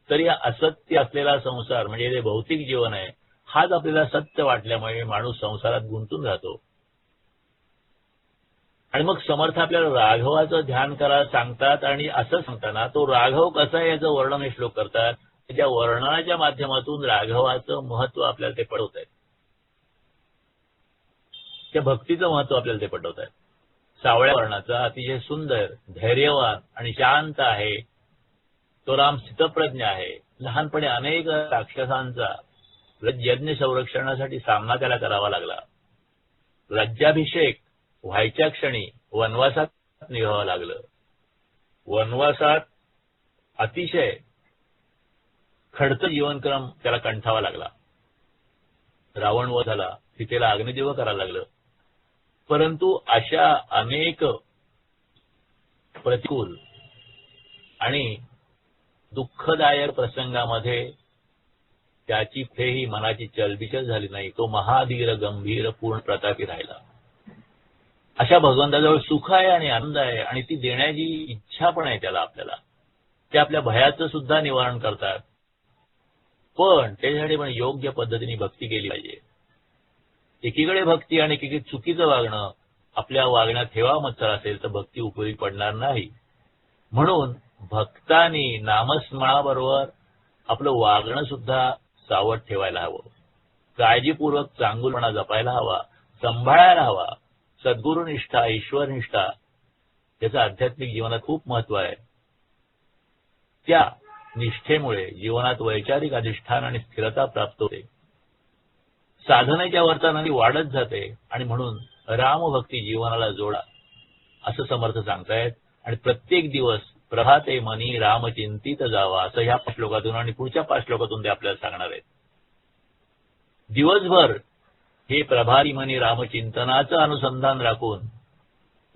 तरी असत्य असलेला संसार म्हणजे जे भौतिक जीवन आहे हाच आपल्याला सत्य वाटल्यामुळे माणूस संसारात गुंतून राहतो. आणि मग समर्थ आपल्याला राघवाचं ध्यान करायला सांगतात आणि असं सांगताना तो राघव कसा आहे याचं वर्णन हे श्लोक करतात. त्या वर्णनाच्या माध्यमातून राघवाचं महत्व आपल्याला ते पटवत आहेत, त्या भक्तीचं महत्व आपल्याला ते पटवत आहेत. सावळ्या वर्णाचा, अतिशय सुंदर, धैर्यवान आणि शांत आहे तो राम. स्थितप्रज्ञ आहे. लहानपणी अनेक राक्षसांचा यज्ञ संरक्षणासाठी सामना त्याला करावा लागला. राज्याभिषेक व्हायच्या क्षणी वनवासात निघावं लागलं. वनवासात अतिशय खडतर जीवनक्रम त्याला कंठावा लागला. रावण वध झाला, सीतेला अग्निदेव करायला लागलं. परंतु अशा अनेक प्रतिकूल आणि दुःखदायक प्रसंगामध्ये त्याची कुठेही मनाची चलबिचल झाली नाही. तो महाधीर, गंभीर, पूर्ण प्रतापी राहिला. अशा भगवंताजवळ सुख आहे आणि आनंद आहे आणि ती देण्याची इच्छा पण आहे त्याला. आपल्याला ते आपल्या भयाचं सुद्धा निवारण करतात. पण त्याच्यासाठी पण योग्य पद्धतीने भक्ती केली पाहिजे. एकीकडे भक्ती आणि एकीकडे चुकीचं वागणं आपल्या वागण्यात हेवा मत्सर असेल तर भक्ती उपयोगी पडणार नाही. म्हणून भक्तांनी नामस्मरणाबरोबर आपलं वागणं सुद्धा सावध ठेवायला हवं. काळजीपूर्वक चांगुलपणा जपायला हवा. सांभाळायला हवा. सद्गुरुनिष्ठा, ईश्वरनिष्ठा त्याचं आध्यात्मिक जीवनात खूप महत्व आहे. त्या निष्ठेमुळे जीवनात वैचारिक अधिष्ठान आणि स्थिरता प्राप्त होते. साधनेच्या वर्तनाने वाढत जाते आणि म्हणून रामभक्ती जीवनाला जोडा असं समर्थ सांगतायत. आणि प्रत्येक दिवस प्रभाते मनी रामचिंतित जावा असं ह्या 5 श्लोकातून आणि पुढच्या 5 श्लोकातून ते आपल्याला सांगणार आहेत. दिवसभर हे प्रभारी मनी रामचिंतनाचं अनुसंधान राखून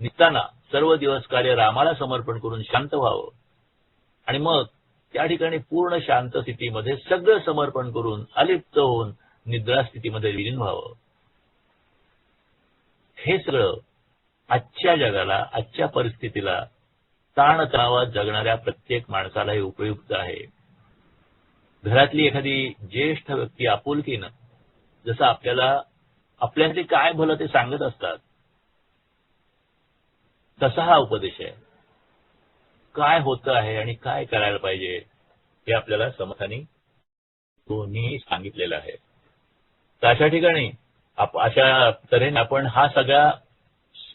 निघताना सर्व दिवस कार्य रामाला समर्पण करून शांत व्हावं आणि मग त्या ठिकाणी पूर्ण शांत स्थितीमध्ये सगळं समर्पण करून अलिप्त होऊन निद्रा स्थितीमध्ये विलीन व्हावं. हे सगळं आजच्या जगाला, आजच्या परिस्थितीला, ताणतणावात जगणाऱ्या प्रत्येक माणसाला हे उपयुक्त आहे. घरातली एखादी ज्येष्ठ व्यक्ती आपुलकीनं जसं आपल्यासाठी काय भलं ते सांगत असतात, तसा हा उपदेश आहे. काय होतं आहे आणि काय करायला पाहिजे हे आपल्याला समर्थांनी दोन्ही सांगितलेलं आहे. तर अशा ठिकाणी अशा तऱ्हेने आपण हा सगळा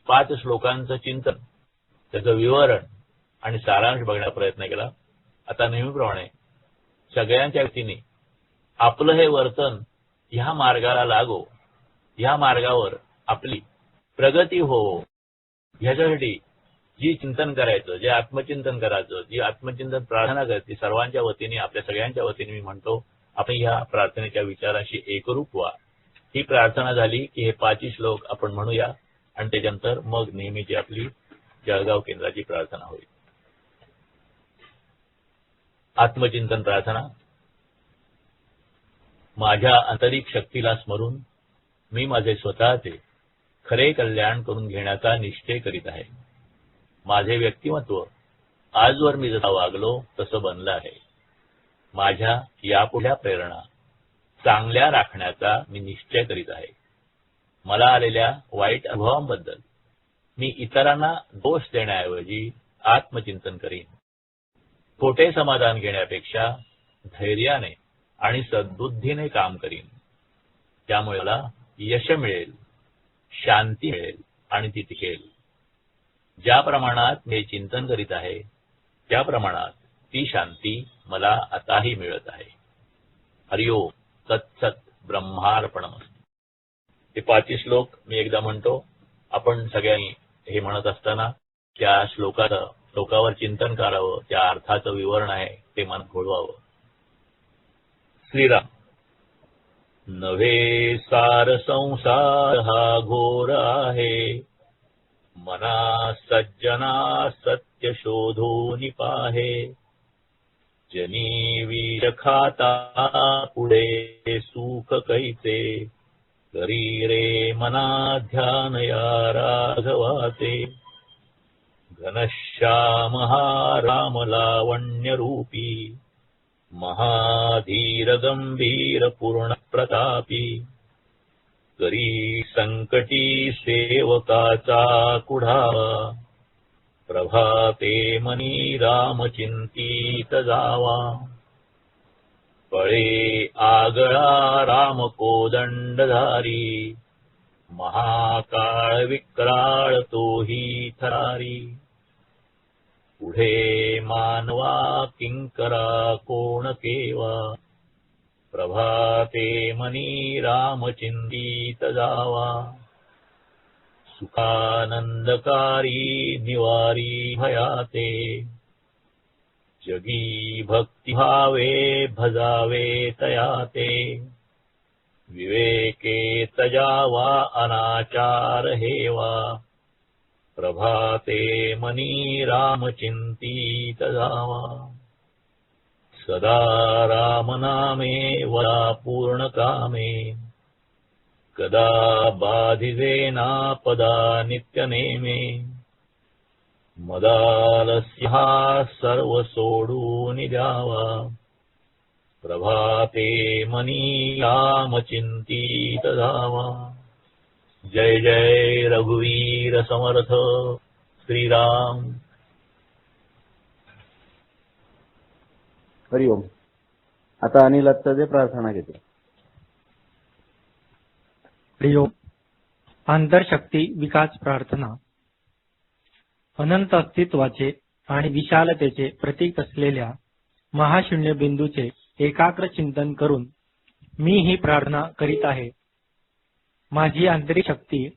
5 श्लोकांचं चिंतन, त्याचं विवरण आणि सारांश बघण्याचा प्रयत्न केला. आता नेहमीप्रमाणे सगळ्यांच्या व्यक्तीने आपलं हे वर्तन ह्या मार्गाला लागो, ह्या मार्गावर आपली प्रगती हो, ह्याच्यासाठी जी चिंतन करायचं, जे आत्मचिंतन करायचं, जी आत्मचिंतन प्रार्थना करते, सर्वांच्या वतीने, आपल्या सगळ्यांच्या वतीने मी म्हणतो, आपण ह्या प्रार्थनेच्या विचाराशी एकरूप व्हा. ही प्रार्थना झाली की हे 5 श्लोक आपण म्हणूया आणि त्याच्यानंतर मग नेहमीची आपली जळगाव केंद्राची प्रार्थना होईल. आत्मचिंतन प्रार्थना. माझ्या आंतरिक शक्तीला स्मरून मी माझे स्वतःचे खरे कल्याण करून घेण्याचा निश्चय करीत आहे. माझे व्यक्तिमत्व आजवर मी जसा वागलो तसं बनलं आहे. माझ्या यापुढल्या प्रेरणा चांगल्या राखण्याचा मी निश्चय करीत आहे. मला आलेल्या वाईट अनुभवांबद्दल मी इतरांना दोष देण्याऐवजी आत्मचिंतन करीन. खोटे समाधान घेण्यापेक्षा धैर्याने आणि सद्बुद्धीने काम करीन. त्यामुळे मला यश मिळेल, शांती मिळेल आणि ती टिकेल. ज्या प्रमाणात मी चिंतन करीत आहे त्या प्रमाणात ती शांती मला आताही मिळत आहे. हरिओम तत्सत ब्रह्मार्पणमस्तु. हे 5 श्लोक मी एकदा म्हणतो. आपण सगळ्यांनी हे म्हणत असताना त्या श्लोकावर चिंतन करावं, त्या अर्थाचं विवरण आहे ते मनात घोळवावं. श्रीराम. नव्हे सार संसार हा घोर आहे, मना सज्जना सत्य शोधून पाहे. जनी विष खाता पुढे सुख कैसे, करी रे मना ध्यान या राघवाचे. घनश्याम हा राम लावण्य रूपी, महाधीर गंभीर पूर्ण प्रतापी. करी संकटी सेवकाचा कुढावा, प्रभाते मनी राम चिंतित जावा. पळे आगळा राम कोदंडधारी, महाकाळ विक्राळ तोही थरारी. पुढे मानवा किंकरा कोण केवा, प्रभाते मनी राम चिंतित जावा. सुखानंदकारी निवारी भयाते, जगी भक्तिभावे भजावे तयाते. विवेके तजावा अनाचार हेवा, प्रभाते मनी राम चिंतित जावा. सदा राम नामे वरा पूर्ण कामे, कदा बाधिजे नापदा नित्य नेमे. मदालस्य हा सर्व सोडून द्यावा, प्रभाते मनी राम चिंतित जावा. जय जय रघुवीर समर्थ श्रीराम. हरिओम. आता अनिल आत्ताचे प्रार्थना घेतो. हरिओम. आंतरशक्ती विकास प्रार्थना. अनंत अस्तित्वाचे आणि विशालतेचे प्रतीक असलेल्या महाशून्य बिंदूचे एकाग्र चिंतन करून मी ही प्रार्थना करीत आहे. माझी आंतरिक शक्ती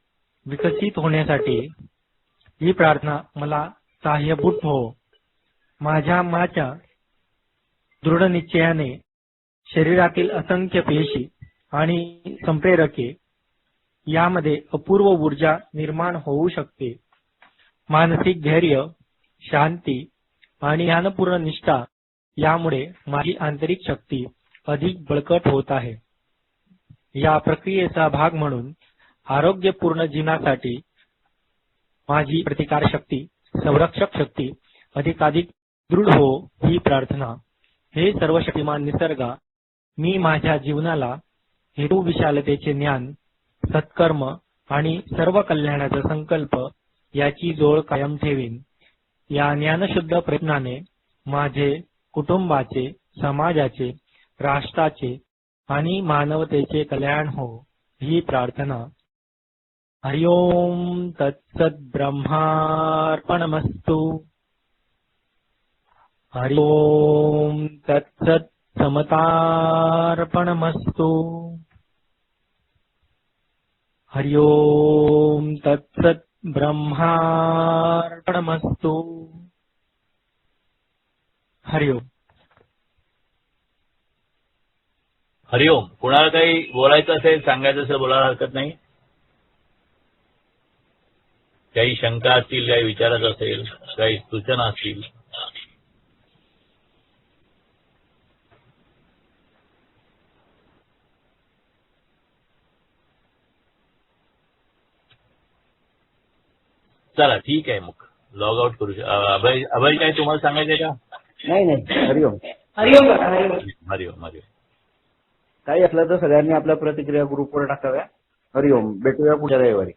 विकसित होण्यासाठी ही प्रार्थना मला सहाय्यभूत हो. माझ्या मनाच्या दृढ निश्चयाने शरीरातील असंख्य पेशी आणि संप्रेरके यामध्ये अपूर्व ऊर्जा निर्माण होऊ शकते. मानसिक धैर्य, शांती आणि ज्ञानपूर्ण निष्ठा यामुळे माझी आंतरिक शक्ती अधिक बळकट होत आहे. या प्रक्रियेचा भाग म्हणून आरोग्यपूर्ण जीवनासाठी माझी प्रतिकारशक्ती, संरक्षक शक्ती अधिकाधिक दृढ हो ही प्रार्थना. हे सर्वशक्तिमान निसर्गा, मी माझ्या जीवनाला हेतू विशालतेचे ज्ञान, सत्कर्म आणि सर्व कल्याणाचा संकल्प याची जोड कायम ठेवीन. या ज्ञानशुद्ध प्रयत्नाने माझे, कुटुंबाचे, समाजाचे, राष्ट्राचे आणि मानवतेचे कल्याण हो ही प्रार्थना. हरि ओम तत्सत् ब्रह्मार्पणमस्तु. हरि ओम तत्सत् समतार्पणमस्तु. हरि ओम तत्सत् ब्रह्मार्पणमस्तु. हरि ओम. हरिओम. कुणाला काही बोलायचं असेल, सांगायचं असेल, बोलायला हरकत नाही. काही शंका असतील, काही विचारायचं असेल, काही सूचना असतील. चला ठीक आहे, मग लॉग आउट करू. अभय काय तुम्हाला सांगायचंय का? नाही हरिओम. हरिओम बघा, हरिओम. हरिओम. हरिओम. काही असलं तर सगळ्यांनी आपल्या प्रतिक्रिया ग्रुपवर टाकाव्या. हरिओम. भेटूया पुढच्या रविवारी.